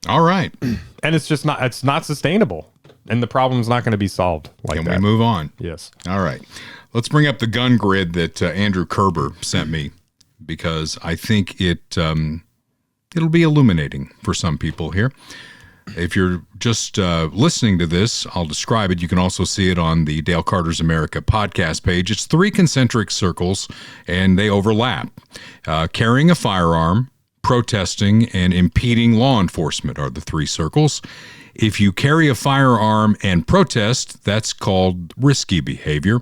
All right. And it's not sustainable. And the problem's not going to be solved like that. Can we move on? Yes. All right. Let's bring up the gun grid that Andrew Kerber sent me, because I think it'll be illuminating for some people here. If you're just listening to this, I'll describe it. You can also see it on the Dale Carter's America podcast page. It's 3 concentric circles, and they overlap. Carrying a firearm, protesting, and impeding law enforcement are the 3 circles. If you carry a firearm and protest, that's called risky behavior.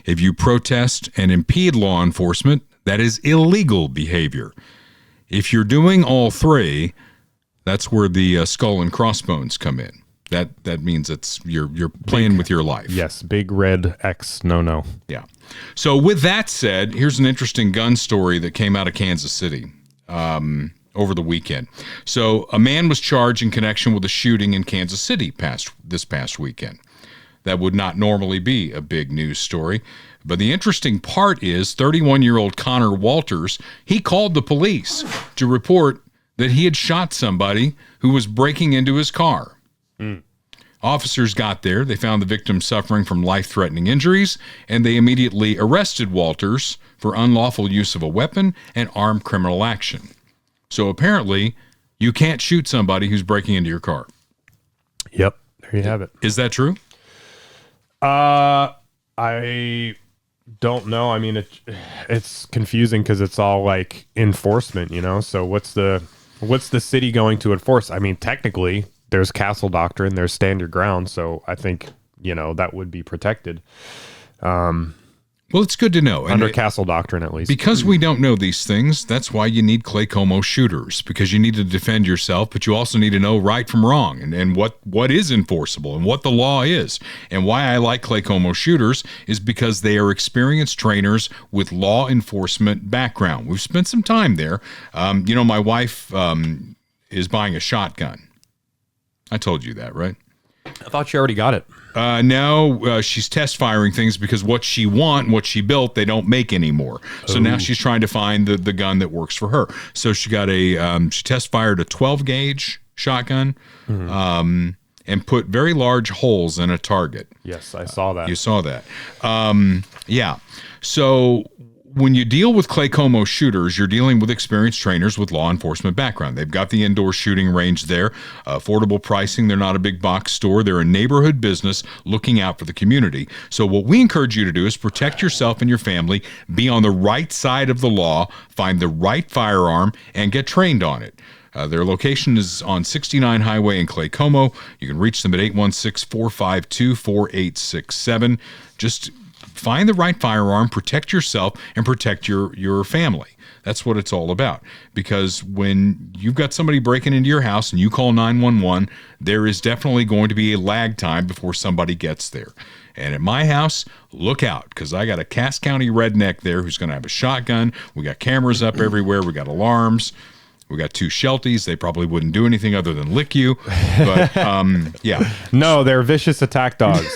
If you protest and impede law enforcement, that is illegal behavior. If you're doing all 3, that's where the skull and crossbones come in. That means you're playing with your life. Yes, big red X, no. Yeah. So with that said, here's an interesting gun story that came out of Kansas City over the weekend. So a man was charged in connection with a shooting in Kansas City this past weekend. That would not normally be a big news story. But the interesting part is 31-year-old Connor Walters, he called the police to report that he had shot somebody who was breaking into his car. Officers got there. They found the victim suffering from life-threatening injuries, and they immediately arrested Walters for unlawful use of a weapon and armed criminal action. So apparently, you can't shoot somebody who's breaking into your car. Yep, there you have it. Is that true? I don't know. I mean, it's confusing because it's all like enforcement, you know? So what's the city going to enforce? I mean, technically, there's castle doctrine, there's stand your ground. So I think, you know, that would be protected. Well, it's good to know. Under castle doctrine, at least. Because we don't know these things, that's why you need Clay Como shooters, because you need to defend yourself, but you also need to know right from wrong and what is enforceable and what the law is. And why I like Clay Como shooters is because they are experienced trainers with law enforcement background. We've spent some time there. You know, my wife is buying a shotgun. I told you that, right? I thought she already got it. Now she's test firing things because what she she built, they don't make anymore. So now she's trying to find the gun that works for her. So she got she test fired a 12 gauge shotgun, and put very large holes in a target. Yes, I saw that. You saw that. Yeah. So when you deal with Clay Como shooters, you're dealing with experienced trainers with law enforcement background. They've got the indoor shooting range there, affordable pricing. They're not a big box store. They're a neighborhood business looking out for the community. So what we encourage you to do is protect yourself and your family, be on the right side of the law, find the right firearm, and get trained on it. Their location is on 69 Highway in Clay Como. You can reach them at 816-452-4867. Just find the right firearm, protect yourself, and protect your family. That's what it's all about. Because when you've got somebody breaking into your house and you call 911, there is definitely going to be a lag time before somebody gets there. And at my house, look out, because I got a Cass County redneck there who's going to have a shotgun. We got cameras up everywhere. We got alarms. We got 2 Shelties. They probably wouldn't do anything other than lick you. But, yeah. No, they're vicious attack dogs.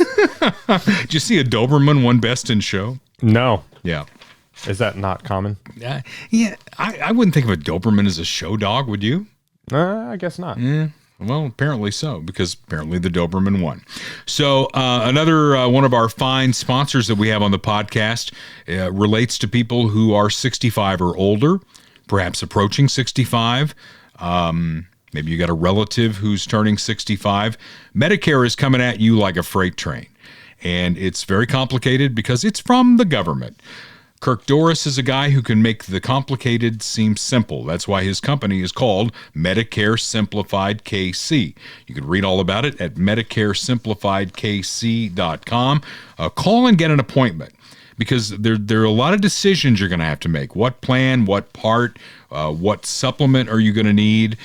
Did you see a Doberman won Best in Show? No. Yeah. Is that not common? Yeah. I wouldn't think of a Doberman as a show dog, would you? I guess not. Yeah. Well, apparently so, because apparently the Doberman won. So another one of our fine sponsors that we have on the podcast relates to people who are 65 or older, perhaps approaching 65. Maybe you got a relative who's turning 65. Medicare is coming at you like a freight train, and it's very complicated because it's from the government. Kirk Doris is a guy who can make the complicated seem simple. That's why his company is called Medicare Simplified KC. You can read all about it at MedicareSimplifiedKC.com. Call and get an appointment, because there are a lot of decisions you're going to have to make. What plan, what part, what supplement are you going to need?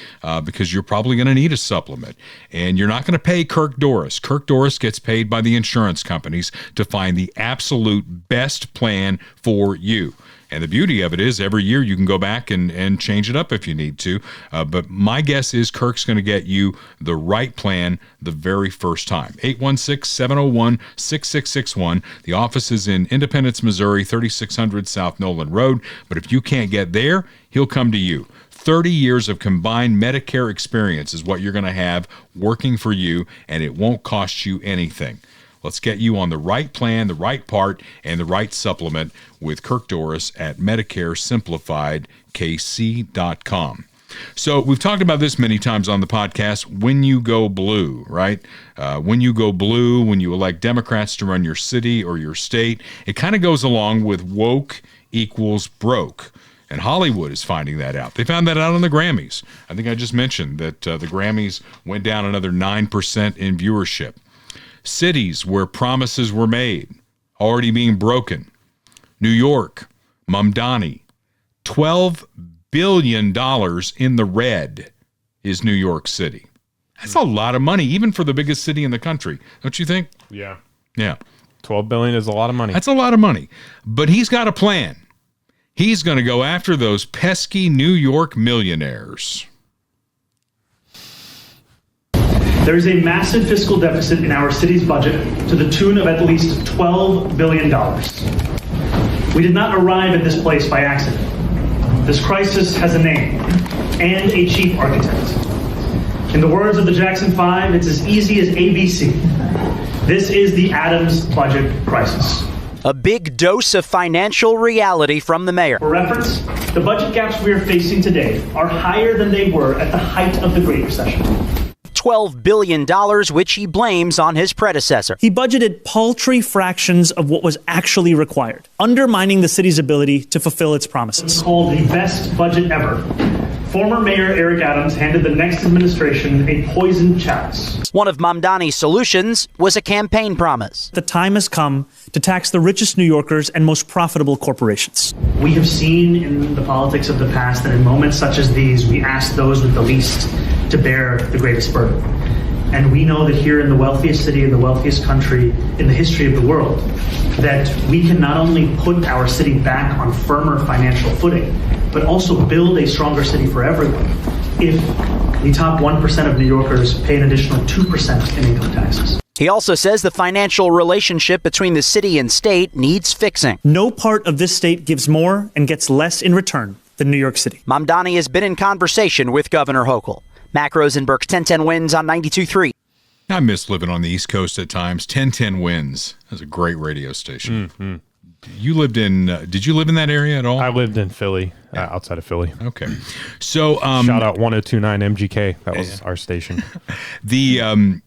Because you're probably going to need a supplement. And you're not going to pay Kirk Doris. Kirk Doris gets paid by the insurance companies to find the absolute best plan for you. And the beauty of it is every year you can go back and change it up if you need to. But my guess is Kirk's going to get you the right plan the very first time. 816-701-6661. The office is in Independence, Missouri, 3600 South Nolan Road. But if you can't get there, he'll come to you. 30 years of combined Medicare experience is what you're going to have working for you, and it won't cost you anything. Let's get you on the right plan, the right part, and the right supplement with Kirk Doris at MedicareSimplifiedKC.com. So we've talked about this many times on the podcast, when you go blue, right? When you go blue, when you elect Democrats to run your city or your state, it kind of goes along with woke equals broke. And Hollywood is finding that out. They found that out on the Grammys. I think I just mentioned that the Grammys went down another 9% in viewership. Cities where promises were made, already being broken. New York, Mamdani, $12 billion in the red is New York City. That's a lot of money, even for the biggest city in the country. Don't you think? Yeah. Yeah. $12 billion is a lot of money. That's a lot of money. But he's got a plan. He's going to go after those pesky New York millionaires. There is a massive fiscal deficit in our city's budget to the tune of at least $12 billion. We did not arrive at this place by accident. This crisis has a name and a chief architect. In the words of the Jackson 5, it's as easy as ABC. This is the Adams budget crisis. A big dose of financial reality from the mayor. For reference, the budget gaps we are facing today are higher than they were at the height of the Great Recession. $12 billion, which he blames on his predecessor. He budgeted paltry fractions of what was actually required, undermining the city's ability to fulfill its promises. It's called the best budget ever. Former Mayor Eric Adams handed the next administration a poisoned chalice. One of Mamdani's solutions was a campaign promise. The time has come to tax the richest New Yorkers and most profitable corporations. We have seen in the politics of the past that in moments such as these, we ask those with the least to bear the greatest burden. And we know that here in the wealthiest city, in the wealthiest country in the history of the world, that we can not only put our city back on firmer financial footing, but also build a stronger city for everyone if The top 1% of New Yorkers pay an additional 2% in income taxes. He also says the financial relationship between the city and state needs fixing. No part of this state gives more and gets less in return than New York City. Mamdani has been in conversation with Governor Hochul. Mac Rosenberg's 1010 Wins on 92.3. I miss living on the East Coast at times. 1010 Wins. That's a great radio station. Mm-hmm. You lived in, did you live in that area at all? I lived in Philly, outside of Philly. Okay. So, shout out 1029 MGK. That was our station. The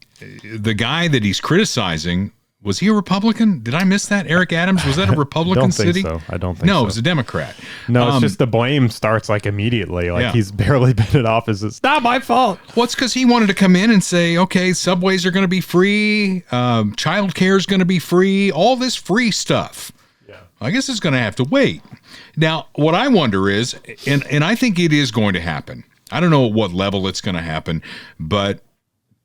guy that he's criticizing, was he a Republican? Did I miss that? Eric Adams, was that a Republican city? I don't think so. No, it was a Democrat. No, it's just the blame starts like immediately. Like he's barely been in office. It's not my fault. Well, it's because he wanted to come in and say, okay, subways are going to be free. Child care is going to be free. All this free stuff. Yeah. I guess it's going to have to wait. Now, what I wonder is, and I think it is going to happen. I don't know at what level it's going to happen, but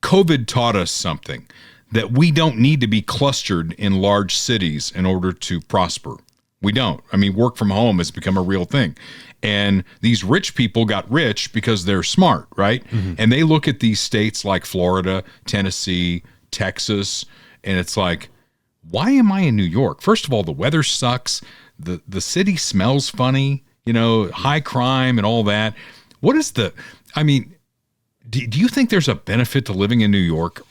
COVID taught us something. That we don't need to be clustered in large cities in order to prosper. We don't. I mean, work from home has become a real thing. And these rich people got rich because they're smart, right? Mm-hmm. And they look at these states like Florida, Tennessee, Texas, and it's like, why am I in New York? First of all, the weather sucks. The city smells funny, high crime and all that. What is do you think there's a benefit to living in New York?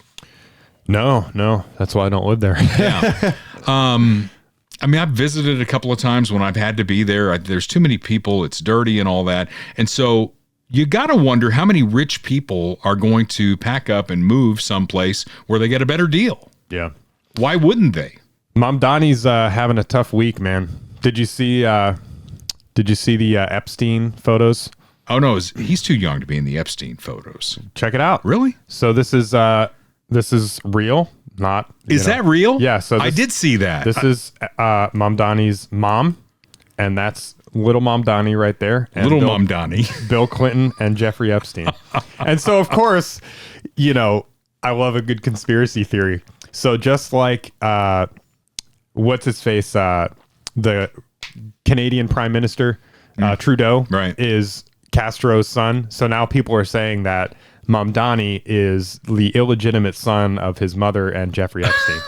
No. That's why I don't live there. Yeah. I've visited a couple of times when I've had to be there. There's too many people. It's dirty and all that. And so you got to wonder how many rich people are going to pack up and move someplace where they get a better deal. Yeah. Why wouldn't they? Mamdani's having a tough week, man. Did you see the Epstein photos? Oh, no. He's too young to be in the Epstein photos. Check it out. Really? So this is real, not... Is that real? Yeah. So I did see that. This is Mamdani's mom, and that's little Mamdani right there. And little Mamdani. Bill Clinton and Jeffrey Epstein. And so, of course, I love a good conspiracy theory. So just like, what's his face? The Canadian Prime Minister, Trudeau, right, is Castro's son. So now people are saying that Mamdani is the illegitimate son of his mother and Jeffrey Epstein.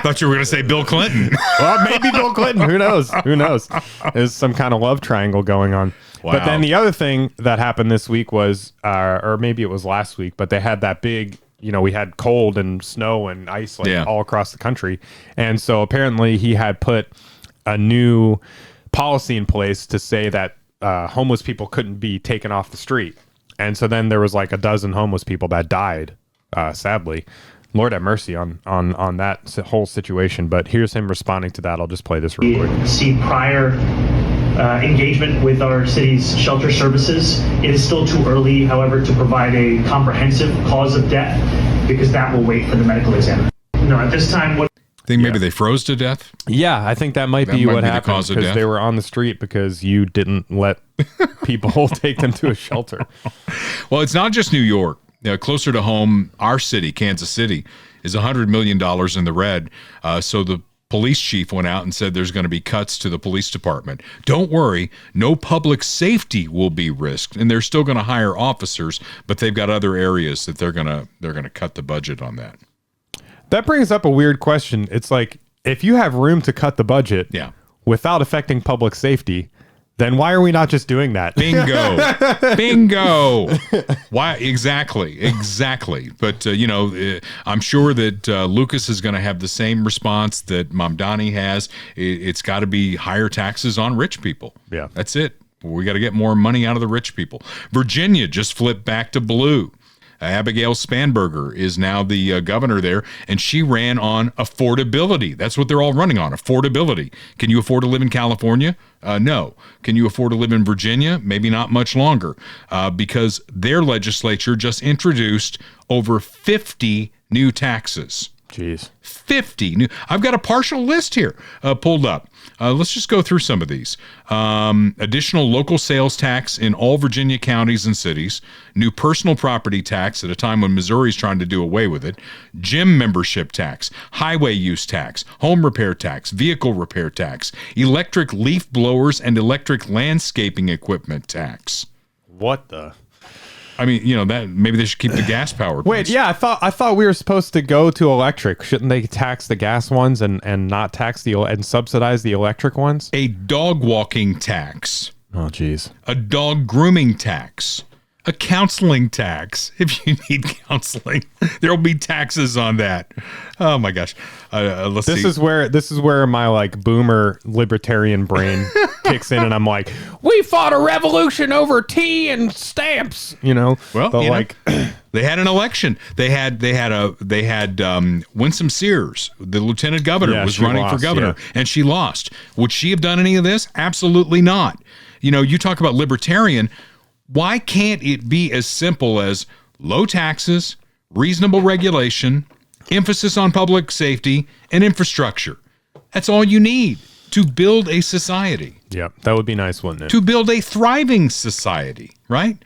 Thought you were going to say Bill Clinton. Well, maybe Bill Clinton. Who knows? There's some kind of love triangle going on. Wow. But then the other thing that happened this week was, or maybe it was last week, but they had that big, we had cold and snow and ice all across the country. And so apparently he had put a new policy in place to say that homeless people couldn't be taken off the street. And so then there was like a dozen homeless people that died, sadly. Lord have mercy on that whole situation. But here's him responding to that. I'll just play this real quick. See prior engagement with our city's shelter services. It is still too early, however, to provide a comprehensive cause of death because that will wait for the medical examiner. No, at this time, what... Think maybe they froze to death? Yeah, I think that might be what happened because they were on the street because you didn't let people take them to a shelter. Well, it's not just New York. Closer to home, our city, Kansas City, is $100 million in the red. So the police chief went out and said there's going to be cuts to the police department. Don't worry, no public safety will be risked, and they're still going to hire officers, but they've got other areas that they're going to cut the budget on that. That brings up a weird question. It's like, if you have room to cut the budget without affecting public safety, then why are we not just doing that? Bingo. Why? Exactly. But, I'm sure that Lucas is going to have the same response that Mamdani has. It's got to be higher taxes on rich people. Yeah. That's it. We got to get more money out of the rich people. Virginia just flipped back to blue. Abigail Spanberger is now the governor there, and she ran on affordability. That's what they're all running on, affordability. Can you afford to live in California? No. Can you afford to live in Virginia? Maybe not much longer, because their legislature just introduced over 50 new taxes. Jeez. 50 new. I've got a partial list here pulled up. Let's just go through some of these. Additional local sales tax in all Virginia counties and cities. New personal property tax at a time when Missouri's trying to do away with it. Gym membership tax. Highway use tax. Home repair tax. Vehicle repair tax. Electric leaf blowers and electric landscaping equipment tax. What the? I mean, that maybe they should keep the gas powered. Wait, yeah, I thought we were supposed to go to electric. Shouldn't they tax the gas ones and not tax and subsidize the electric ones? A dog walking tax. Oh, geez. A dog grooming tax. A counseling tax. If you need counseling, there will be taxes on that. Oh my gosh. Let's see. This is where my like boomer libertarian brain kicks in, and I'm like, we fought a revolution over tea and stamps. Well, they had an election. They had Winsome Sears, the lieutenant governor, was running for governor, and she lost. Would she have done any of this? Absolutely not. You talk about libertarian. Why can't it be as simple as low taxes, reasonable regulation, emphasis on public safety, and infrastructure? That's all you need to build a society. Yeah, that would be nice, wouldn't it? To build a thriving society, right?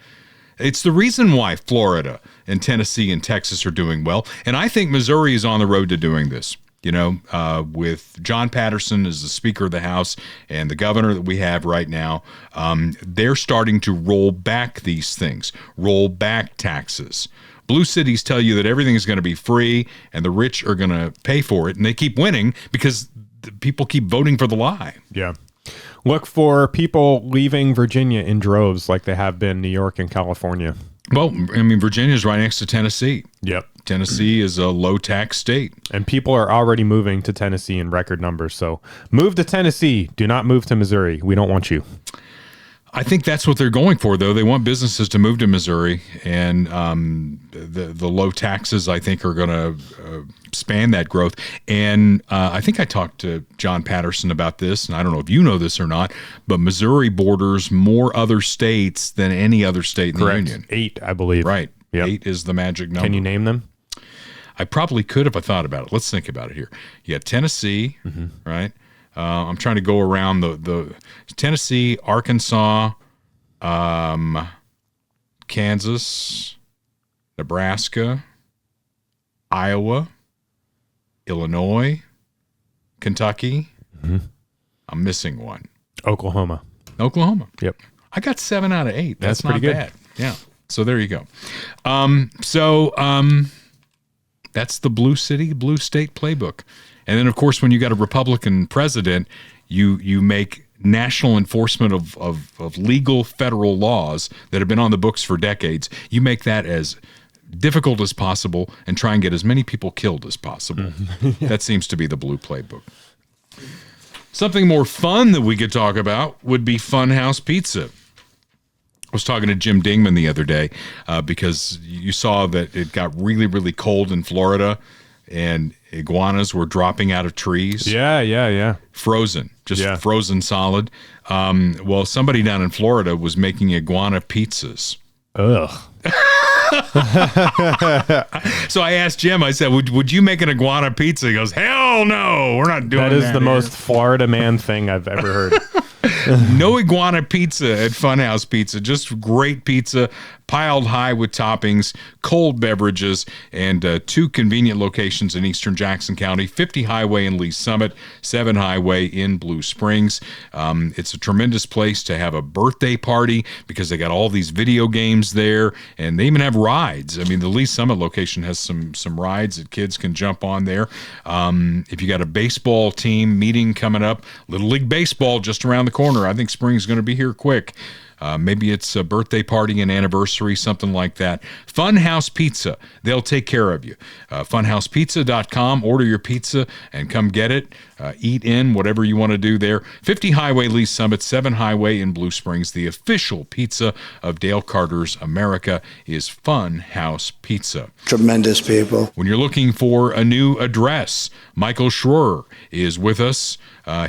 It's the reason why Florida and Tennessee and Texas are doing well. And I think Missouri is on the road to doing this. With John Patterson as the Speaker of the House and the governor that we have right now, they're starting to roll back these things, roll back taxes. Blue cities tell you that everything is going to be free and the rich are going to pay for it. And they keep winning because people keep voting for the lie. Yeah. Look for people leaving Virginia in droves like they have been New York and California. Well, I mean, Virginia's right next to Tennessee. Yep. Tennessee is a low-tax state. And people are already moving to Tennessee in record numbers. So move to Tennessee. Do not move to Missouri. We don't want you. I think that's what they're going for, though. They want businesses to move to Missouri, and the low taxes, I think, are going to span that growth. And I think I talked to John Patterson about this, and I don't know if you know this or not, but Missouri borders more other states than any other state in the union. 8, I believe. Right. Yep. 8 is the magic number. Can you name them? I probably could if I thought about it. Let's think about it here. You got Tennessee, right? I'm trying to go around the Tennessee, Arkansas, Kansas, Nebraska, Iowa, Illinois, Kentucky. I'm missing one. Oklahoma. Yep. I got 7 out of 8. That's pretty not good. bad. Yeah. So there you go. That's the blue state playbook. And then, of course, when you got a Republican president, you make national enforcement of legal federal laws that have been on the books for decades. You make that as difficult as possible and try and get as many people killed as possible. That seems to be the blue playbook. Something more fun that we could talk about would be Funhouse Pizza. I was talking to Jim Dingman the other day because you saw that it got really, really cold in Florida and iguanas were dropping out of trees. Yeah. Frozen, frozen solid. Well, somebody down in Florida was making iguana pizzas. Ugh. So I asked Jim, I said, would you make an iguana pizza? He goes, hell no, we're not doing that. That is the most Florida man thing I've ever heard. No iguana pizza at Funhouse Pizza, just great pizza, piled high with toppings, cold beverages, and 2 convenient locations in eastern Jackson County, 50 Highway in Lee Summit, 7 Highway in Blue Springs. It's a tremendous place to have a birthday party because they got all these video games there, and they even have rides. I mean, the Lee Summit location has some rides that kids can jump on there. If you got a baseball team meeting coming up, Little League Baseball just around the corner. I think spring's going to be here quick. Maybe it's a birthday party, an anniversary, something like that. Funhouse Pizza. They'll take care of you. Funhousepizza.com. Order your pizza and come get it. Eat in, whatever you want to do there. 50 Highway Lee Summit, 7 Highway in Blue Springs. The official pizza of Dale Carter's America is Funhouse Pizza. Tremendous people. When you're looking for a new address, Michael Schroer is with us.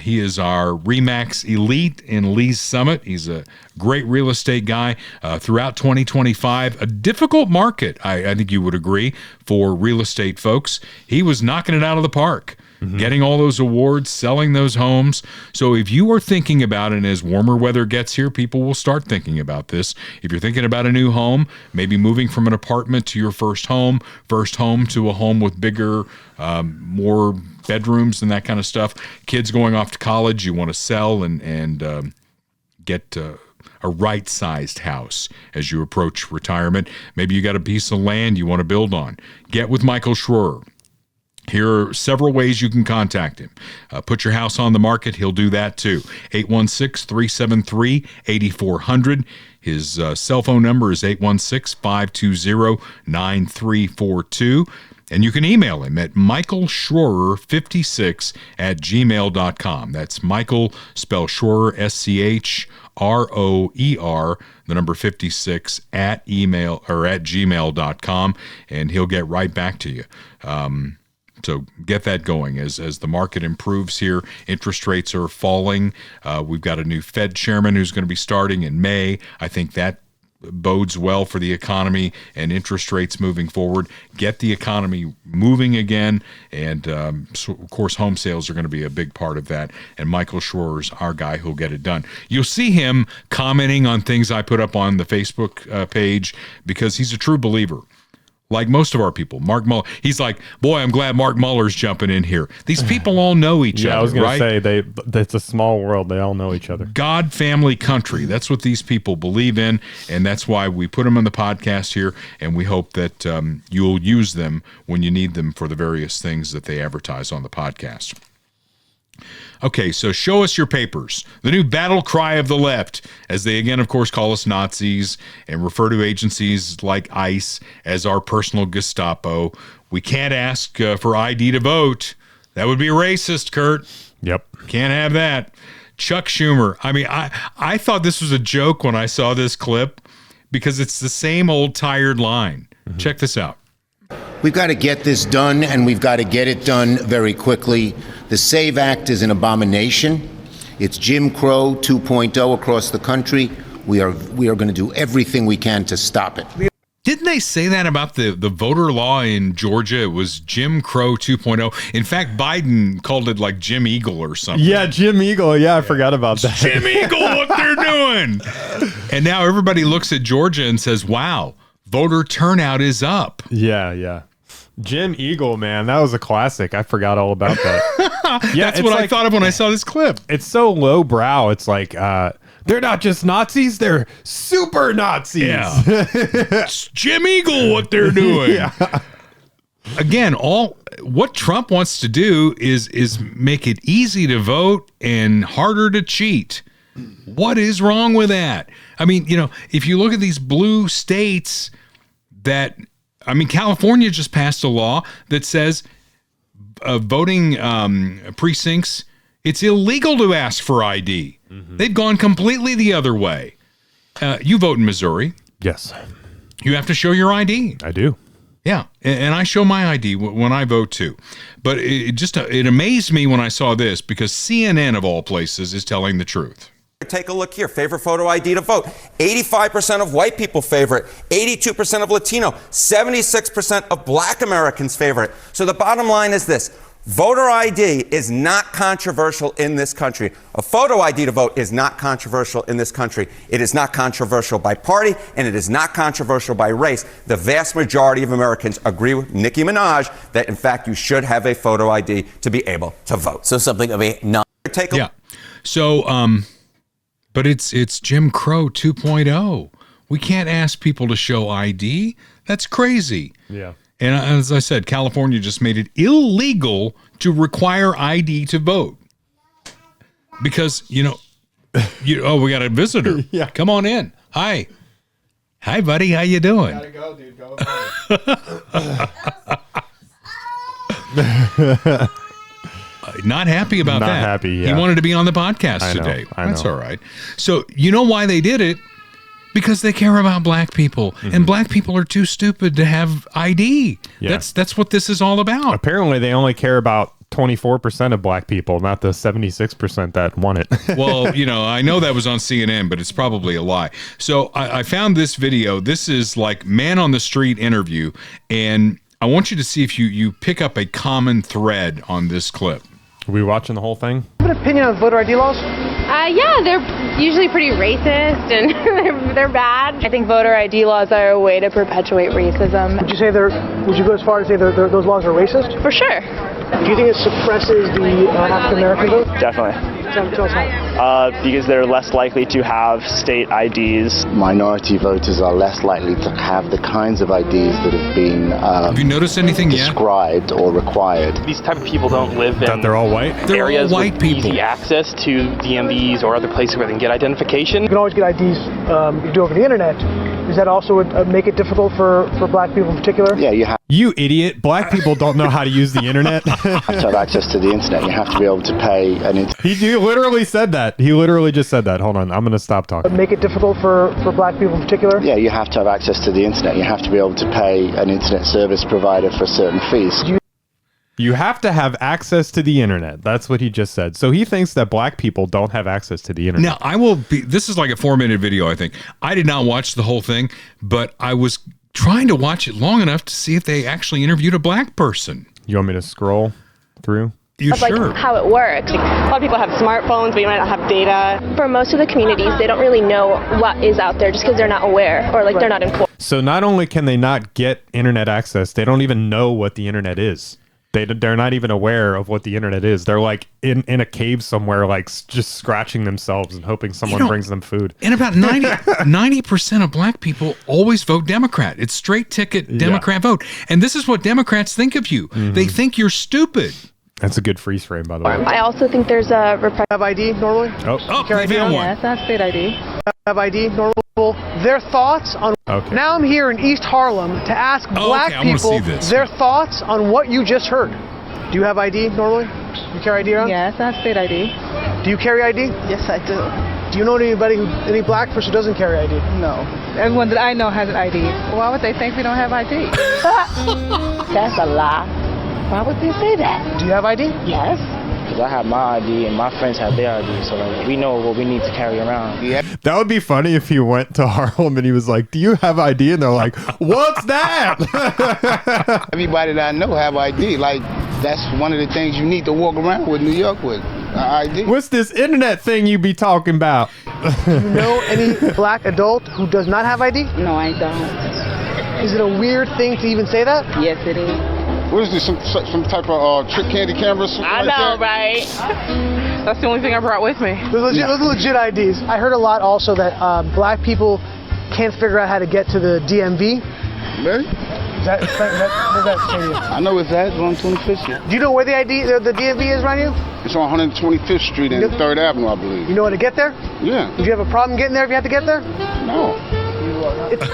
He is our RE/MAX Elite in Lee's Summit. He's a great real estate guy. Throughout 2025, a difficult market, I think you would agree, for real estate folks. He was knocking it out of the park, getting all those awards, selling those homes. So if you are thinking about it, and as warmer weather gets here, people will start thinking about this. If you're thinking about a new home, maybe moving from an apartment to your first home to a home with bigger, more bedrooms and that kind of stuff, kids going off to college, you want to sell and get a right-sized house as you approach retirement. Maybe you got a piece of land you want to build on. Get with Michael Schroer. Here are several ways you can contact him. Put your house on the market. He'll do that too. 816-373-8400. His cell phone number is 816-520-9342. And you can email him at michaelschroer56@gmail.com. That's Michael, spell Schroer, SCHROER, the number 56 at gmail.com, and he'll get right back to you. So get that going as the market improves here. Interest rates are falling. We've got a new Fed chairman who's going to be starting in May. I think that bodes well for the economy and interest rates moving forward. Get the economy moving again. And, so of course, home sales are going to be a big part of that. And Michael Schroer's our guy who'll get it done. You'll see him commenting on things I put up on the Facebook page because he's a true believer. Like most of our people, Mark Muller, he's like, boy, I'm glad Mark Muller's jumping in here. These people all know each other, I was going right? to say, it's a small world. They all know each other. God, family, country. That's what these people believe in, and that's why we put them on the podcast here, and we hope that you'll use them when you need them for the various things that they advertise on the podcast. Okay, so show us your papers. The new battle cry of the left, as they again, of course, call us Nazis and refer to agencies like ICE as our personal Gestapo. We can't ask for ID to vote. That would be racist, Kurt. Yep. Can't have that. Chuck Schumer. I mean, I thought this was a joke when I saw this clip because it's the same old tired line. Mm-hmm. Check this out. We've got to get this done, and we've got to get it done very quickly. The SAVE Act is an abomination. It's Jim Crow 2.0 across the country. We are going to do everything we can to stop it. Didn't they say that about the voter law in Georgia? It was Jim Crow 2.0. In fact, Biden called it like Jim Eagle or something. Yeah, Jim Eagle. Yeah, I forgot about that. Jim Eagle, what they're doing. And now everybody looks at Georgia and says, wow, voter turnout is up. Yeah. Jim Eagle, man, that was a classic. I forgot all about that. Yeah, that's what I thought of when I saw this clip. It's so lowbrow. It's like they're not just Nazis; they're super Nazis. Yeah, it's Jim Eagle, what they're doing. Yeah. Again, what Trump wants to do is make it easy to vote and harder to cheat. What is wrong with that? I mean, if you look at these blue states California just passed a law that says voting precincts, it's illegal to ask for ID. Mm-hmm. They've gone completely the other way. You vote in Missouri. Yes. You have to show your ID. I do. Yeah, and I show my ID when I vote too. But it amazed me when I saw this because CNN, of all places, is telling the truth. Take a look here. Favorite photo ID to vote. 85% of white people favor it. 82% of Latino. 76% of black Americans favor it. So the bottom line is this. Voter ID is not controversial in this country. A photo ID to vote is not controversial in this country. It is not controversial by party, and it is not controversial by race. The vast majority of Americans agree with Nicki Minaj that, in fact, you should have a photo ID to be able to vote. So something of a take a yeah. So, but it's Jim Crow 2.0. We can't ask people to show ID. That's crazy. Yeah. And as I said, California just made it illegal to require ID to vote. Because, we got a visitor. Yeah. Come on in. Hi, buddy. How you doing? Gotta go, dude. Go. Not happy about that. Not happy, yeah. He wanted to be on the podcast today. That's all right. So you know why they did it? Because they care about black people. Mm-hmm. And black people are too stupid to have ID. Yeah. That's what this is all about. Apparently they only care about 24% of black people, not the 76% that want it. Well, I know that was on CNN, but it's probably a lie. So I found this video. This is like man on the street interview. And I want you to see if you pick up a common thread on this clip. Are we watching the whole thing? Do you have an opinion on voter ID laws? Yeah, they're usually pretty racist and they're bad. I think voter ID laws are a way to perpetuate racism. Would you go as far as say those laws are racist? For sure. Do you think it suppresses the African American vote? Definitely. Tell us how. Because they're less likely to have state IDs. Minority voters are less likely to have the kinds of IDs that have been have you noticed anything described or required. These type of people don't live in they're all white. They're areas all white with people. easy access to DMVs or other places where they can get identification. You can always get IDs you do over the internet. Does that also make it difficult for black people in particular? Yeah, you have You idiot. Black people don't know how to use the internet. to have access to the internet. You have to be able to pay an He literally said that. He literally just said that. Hold on. I'm going to stop talking. Make it difficult for black people in particular? Yeah, you have to have access to the internet. You have to be able to pay an internet service provider for certain fees. You have to have access to the internet. That's what he just said. So he thinks that black people don't have access to the internet. Now, this is like a 4-minute video, I think. I did not watch the whole thing, but I was trying to watch it long enough to see if they actually interviewed a black person. You want me to scroll through? Of like how it works. A lot of people have smartphones, but you might not have data. For most of the communities, they don't really know what is out there just because they're not aware or like they're not informed. So not only can they not get internet access, they don't even know what the internet is. They're not even aware of what the internet is. They're like in a cave somewhere, like just scratching themselves and hoping someone brings them food. And about 90% of black people always vote Democrat. It's straight ticket Democrat vote. And this is what Democrats think of you. Mm-hmm. They think you're stupid. That's a good freeze frame, by the way. I also think there's a have ID normally. Oh, carry ID one. Yes, that's state ID. Have ID normal. Their thoughts on. Okay. Now I'm here in East Harlem to ask black people their thoughts on what you just heard. Do you have ID normally? You carry ID around? Yes, I have state ID. Do you carry ID? Yes, I do. Do you know any black person who doesn't carry ID? No. Everyone that I know has an ID. Why would they think we don't have ID? That's a lie. Why would they say that? Do you have ID? Yes. Because I have my ID and my friends have their ID, so like, we know what we need to carry around. Yeah. That would be funny if he went to Harlem and he was like, "Do you have ID?" And they're like, "What's that?" Everybody that I know have ID. Like, that's one of the things you need to walk around with New York with. ID. What's this internet thing you be talking about? Do you know any black adult who does not have ID? No, I don't. Is it a weird thing to even say that? Yes, it is. What is this, some type of trick candy cameras? I know, right? That's the only thing I brought with me. Those are legit IDs. I heard a lot also that black people can't figure out how to get to the DMV. Really? Where's that stadium? I know it's at, on 25th Street. Do you know where the DMV is, Ryan? It's on 125th Street and 3rd Avenue, I believe. You know how to get there? Yeah. Would you have a problem getting there if you had to get there? No.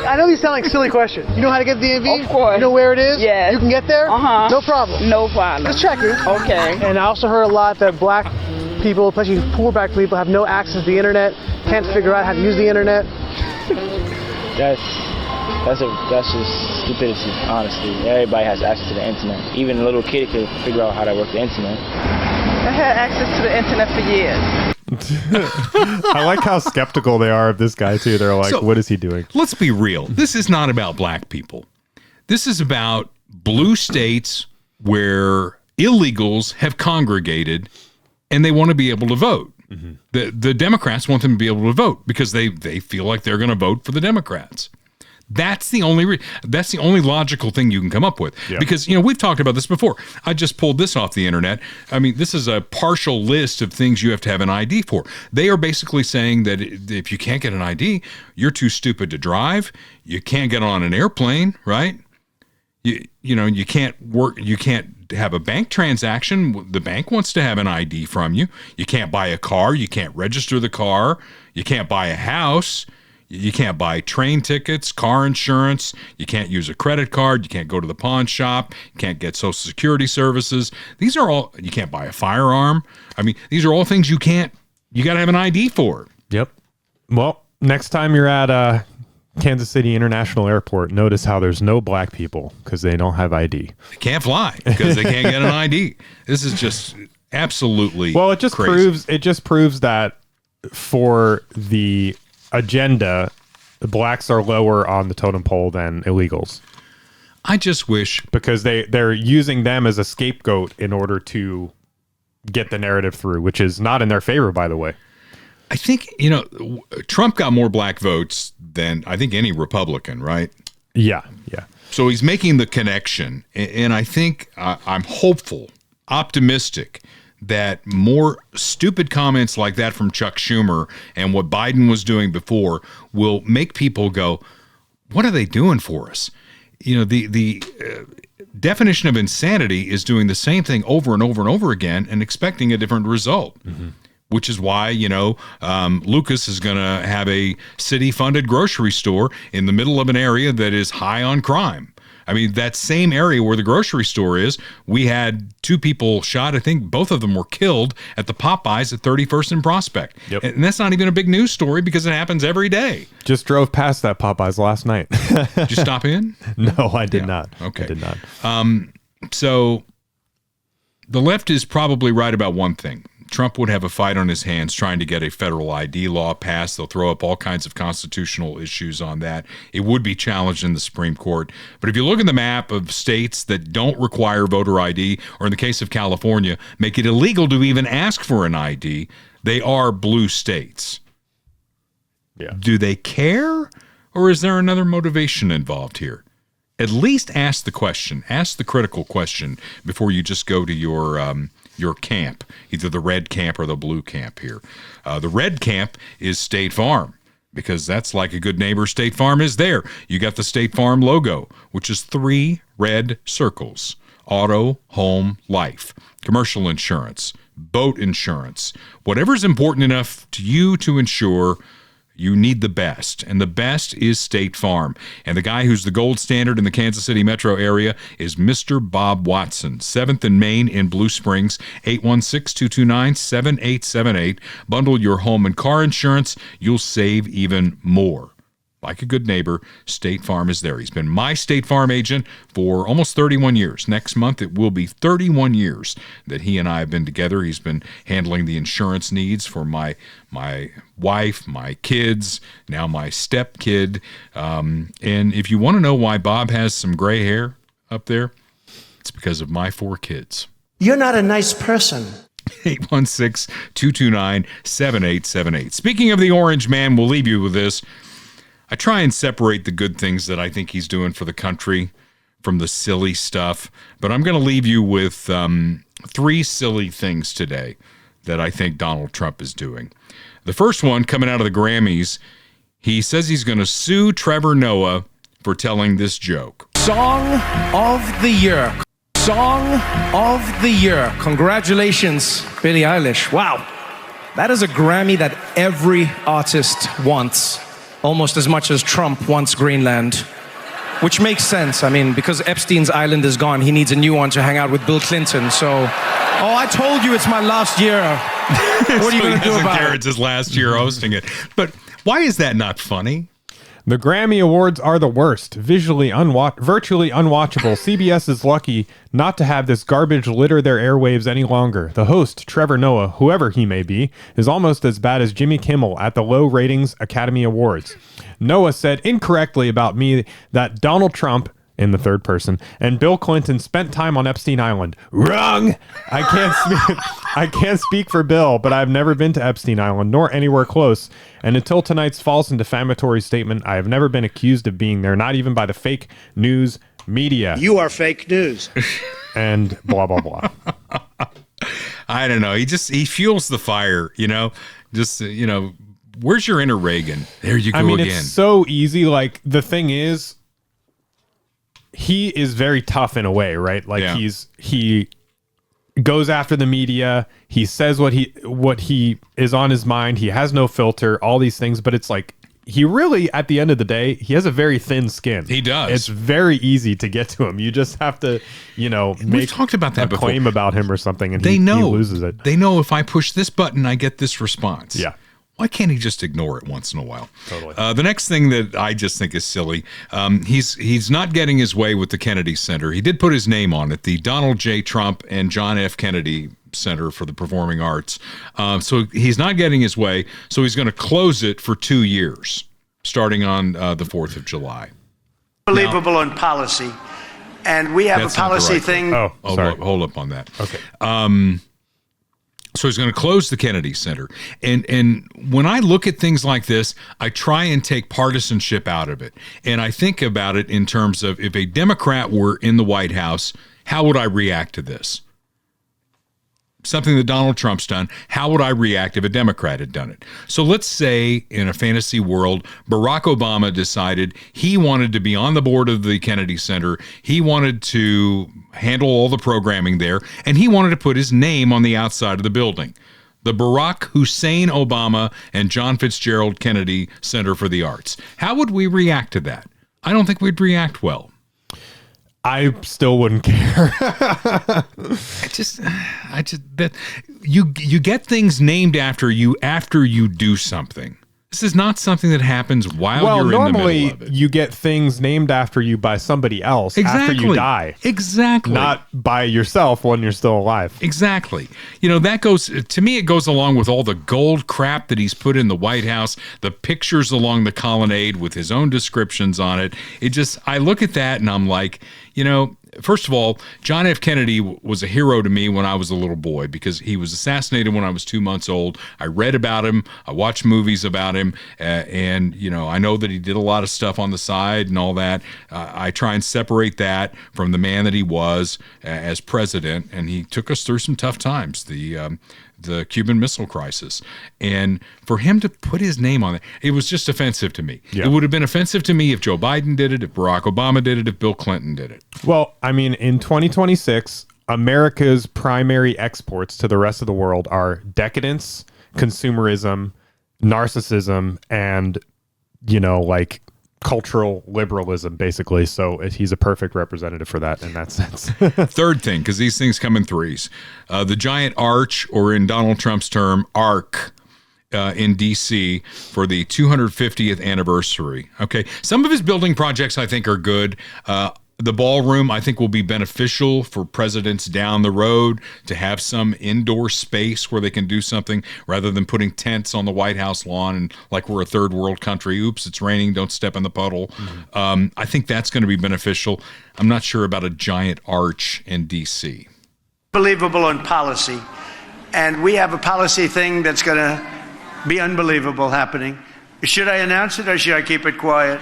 I know these sound like silly questions. You know how to get to the DMV? Of course. You know where it is? Yes. You can get there? Uh-huh. No problem. No problem. Just checking. Okay. And I also heard a lot that black people, especially poor black people, have no access to the internet, can't figure out how to use the internet. That's just stupidity, honestly. Everybody has access to the internet. Even a little kid could figure out how to work the internet. I had access to the internet for years. I like how skeptical they are of this guy too. They're like, "What is he doing?" Let's be real. This is not about black people. This is about blue states where illegals have congregated and they want to be able to vote. Mm-hmm. The Democrats want them to be able to vote because they feel like they're going to vote for the Democrats. That's the only logical thing you can come up with. Yeah. Because, we've talked about this before. I just pulled this off the internet. I mean, this is a partial list of things you have to have an ID for. They are basically saying that if you can't get an ID, you're too stupid to drive. You can't get on an airplane, right? You can't work. You can't have a bank transaction. The bank wants to have an ID from you. You can't buy a car. You can't register the car. You can't buy a house. You can't buy train tickets, car insurance. You can't use a credit card. You can't go to the pawn shop. You can't get Social Security services. These are all, you can't buy a firearm. I mean, these are all things you got to have an ID for. Yep. Well, next time you're at Kansas City International Airport, notice how there's no black people because they don't have ID. They can't fly because they can't get an ID. This is just absolutely Well, it just proves that for the agenda, the blacks are lower on the totem pole than illegals. I just wish, because they're using them as a scapegoat in order to get the narrative through, which is not in their favor, by the way. I think, Trump got more black votes than I think any Republican, right? Yeah. So he's making the connection. And I think I'm hopeful, optimistic that more stupid comments like that from Chuck Schumer and what Biden was doing before will make people go, what are they doing for us? You know, the definition of insanity is doing the same thing over and over and over again and expecting a different result, which is why, you know, Lucas is going to have a city-funded grocery store in the middle of an area that is high on crime. I mean, that same area where the grocery store is, we had 2 people shot. I think both of them were killed at the Popeyes at 31st and Prospect. Yep. And that's not even a big news story because it happens every day. Just drove past that Popeyes last night. Did you stop in? No, I did not. Okay. I did not. So the left is probably right about one thing. Trump would have a fight on his hands trying to get a federal ID law passed. They'll throw up all kinds of constitutional issues on that. It would be challenged in the Supreme Court. But if you look at the map of states that don't require voter ID, or in the case of California, make it illegal to even ask for an ID, they are blue states. Yeah. Do they care, or is there another motivation involved here? At least ask the question. Ask the critical question before you just go to your camp, either the red camp or the blue camp here. The red camp is State Farm, because that's like a good neighbor. State Farm is there. You got the State Farm logo, which is 3 red circles: auto, home, life, commercial insurance, boat insurance, whatever's important enough to you to ensure you need the best, and the best is State Farm. And the guy who's the gold standard in the Kansas City metro area is Mr. Bob Watson, 7th and Main in Blue Springs, 816-229-7878. Bundle your home and car insurance. You'll save even more. Like a good neighbor, State Farm is there. He's been my State Farm agent for almost 31 years. Next month, it will be 31 years that he and I have been together. He's been handling the insurance needs for my wife, my kids, now my stepkid. And if you want to know why Bob has some gray hair up there, it's because of my 4 kids. You're not a nice person. 816-229-7878. Speaking of the Orange Man, we'll leave you with this. I try and separate the good things that I think he's doing for the country from the silly stuff, but I'm going to leave you with 3 silly things today that I think Donald Trump is doing. The first one, coming out of the Grammys, he says he's going to sue Trevor Noah for telling this joke. Song of the Year. Song of the Year. Congratulations, Billie Eilish. Wow. That is a Grammy that every artist wants. Almost as much as Trump wants Greenland, which makes sense. I mean, because Epstein's island is gone, he needs a new one to hang out with Bill Clinton. So, I told you it's my last year. What are you going to do about it? It's his last year hosting it. But why is that not funny? The Grammy Awards are the worst, virtually unwatchable. CBS is lucky not to have this garbage litter their airwaves any longer. The host, Trevor Noah, whoever he may be, is almost as bad as Jimmy Kimmel at the low ratings Academy Awards. Noah said incorrectly about me that Donald Trump, in the third person, and Bill Clinton spent time on Epstein Island. Wrong! I can't speak for Bill, but I've never been to Epstein Island, nor anywhere close. And until tonight's false and defamatory statement, I have never been accused of being there, not even by the fake news media. You are fake news. And blah, blah, blah. I don't know. He fuels the fire, where's your inner Reagan? There you go again. It's so easy. Like, the thing is, he is very tough in a way, right? Like he goes after the media. He says what he is on his mind. He has no filter, all these things, but it's like he really, at the end of the day, he has a very thin skin. He does. It's very easy to get to him. You just have to, We've talked about that before. Claim about him or something, and he loses it. They know if I push this button, I get this response. Yeah. Why can't he just ignore it once in a while? Totally. The next thing that I just think is silly, he's not getting his way with the Kennedy Center. He did put his name on it, the Donald J. Trump and John F. Kennedy Center for the Performing Arts. So he's not getting his way, so he's going to close it for 2 years, starting on the 4th of July. Unbelievable on policy. And we have a policy thing. Hold up on that. Okay. So he's going to close the Kennedy Center. And when I look at things like this, I try and take partisanship out of it. And I think about it in terms of, if a Democrat were in the White House, how would I react to this? something that Donald Trump's done. How would I react if a Democrat had done it? So let's say in a fantasy world, Barack Obama decided he wanted to be on the board of the Kennedy Center. He wanted to handle all the programming there, and he wanted to put his name on the outside of the building. The Barack Hussein Obama and John Fitzgerald Kennedy Center for the Arts. How would we react to that? I don't think we'd react well. I still wouldn't care. That you get things named after you do something. This is not something that happens while you're in the middle of it. Well, normally you get things named after you by somebody else after you die. Exactly. Not by yourself when you're still alive. Exactly. That goes, to me, it goes along with all the gold crap that he's put in the White House, the pictures along the colonnade with his own descriptions on it. I look at that and I'm like, first of all, John F. Kennedy was a hero to me when I was a little boy because he was assassinated when I was 2 months old. I read about him. I watched movies about him. And I know that he did a lot of stuff on the side and all that. I try and separate that from the man that he was as president. And he took us through some tough times, the Cuban Missile Crisis. And for him to put his name on it, it was just offensive to me. Yeah. It would have been offensive to me if Joe Biden did it, if Barack Obama did it, if Bill Clinton did it. Well, I mean, in 2026, America's primary exports to the rest of the world are decadence, consumerism, narcissism, and, cultural liberalism, basically. So he's a perfect representative for that in that sense. Third thing, because these things come in threes. The giant arch, or in Donald Trump's term, arc, in D.C. for the 250th anniversary. Okay. Some of his building projects I think are good. The ballroom, I think, will be beneficial for presidents down the road to have some indoor space where they can do something rather than putting tents on the White House lawn and like we're a third world country. Oops, it's raining. Don't step in the puddle. Mm-hmm. I think that's going to be beneficial. I'm not sure about a giant arch in D.C. Unbelievable on policy. And we have a policy thing that's going to be unbelievable happening. Should I announce it or should I keep it quiet?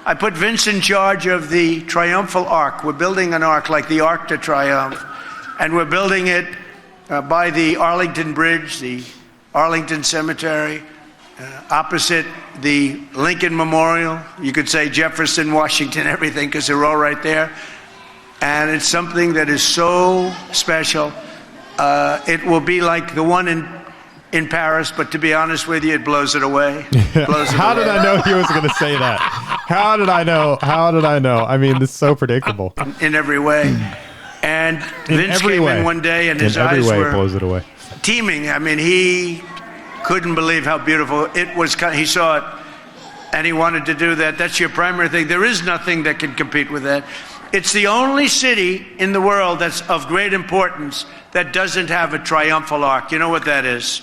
I put Vince in charge of the Triumphal Arc. We're building an arc like the Arc de Triomphe, and we're building it by the Arlington Bridge, the Arlington Cemetery, opposite the Lincoln Memorial. You could say Jefferson, Washington, everything, because they're all right there. And it's something that is so special. It will be like the one in Paris, but to be honest with you, it blows it away. How did I know he was going to say that? How did I know? I mean, this is so predictable. In every way. And Vince came in one day and his eyes were blows it away. Teeming. I mean, he couldn't believe how beautiful it was. He saw it and he wanted to do that. That's your primary thing. There is nothing that can compete with that. It's the only city in the world that's of great importance that doesn't have a triumphal arc. You know what that is?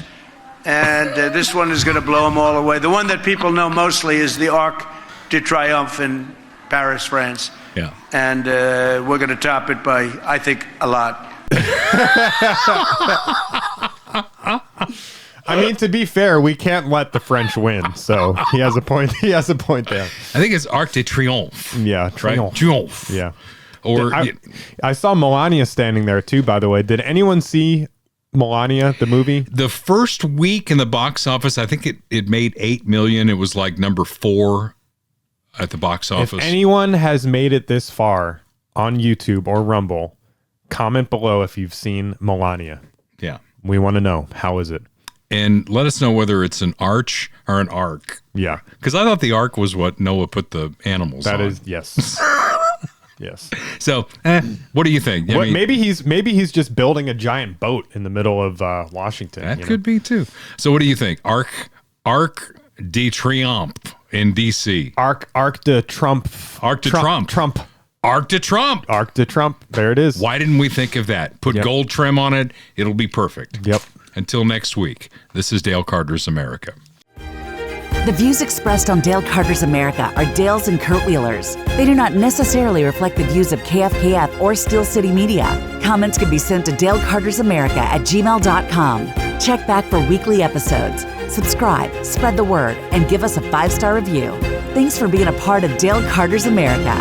And this one is going to blow them all away. The one that people know mostly is the Arc de Triomphe in Paris, France. Yeah. And we're going to top it by, I think, a lot. I mean, to be fair, we can't let the French win. So he has a point. He has a point there. I think it's Arc de Triomphe. Yeah. Right? Triomphe. Yeah. Or I saw Melania standing there too, by the way. Did anyone see Melania, the movie? The first week in the box office, I think it made $8 million. It was like number 4 at the box office. If anyone has made it this far on YouTube or Rumble, comment below if you've seen Melania. Yeah. We want to know. How is it? And let us know whether it's an arch or an ark. Yeah. Because I thought the ark was what Noah put the animals on. That is, yes. Yes. So, what do you think? I mean, maybe he's just building a giant boat in the middle of Washington. That could be too. So, what do you think? Arc de Triomphe in D.C. Arc de Trump. Arc de Trump. Arc de Trump. Arc de Trump. There it is. Why didn't we think of that? Put gold trim on it. It'll be perfect. Yep. Until next week, this is Dale Carter's America. The views expressed on Dale Carter's America are Dale's and Kurt Wheeler's. They do not necessarily reflect the views of KFKF or Steel City Media. Comments can be sent to dalecartersamerica@gmail.com. Check back for weekly episodes. Subscribe, spread the word, and give us a 5-star review. Thanks for being a part of Dale Carter's America.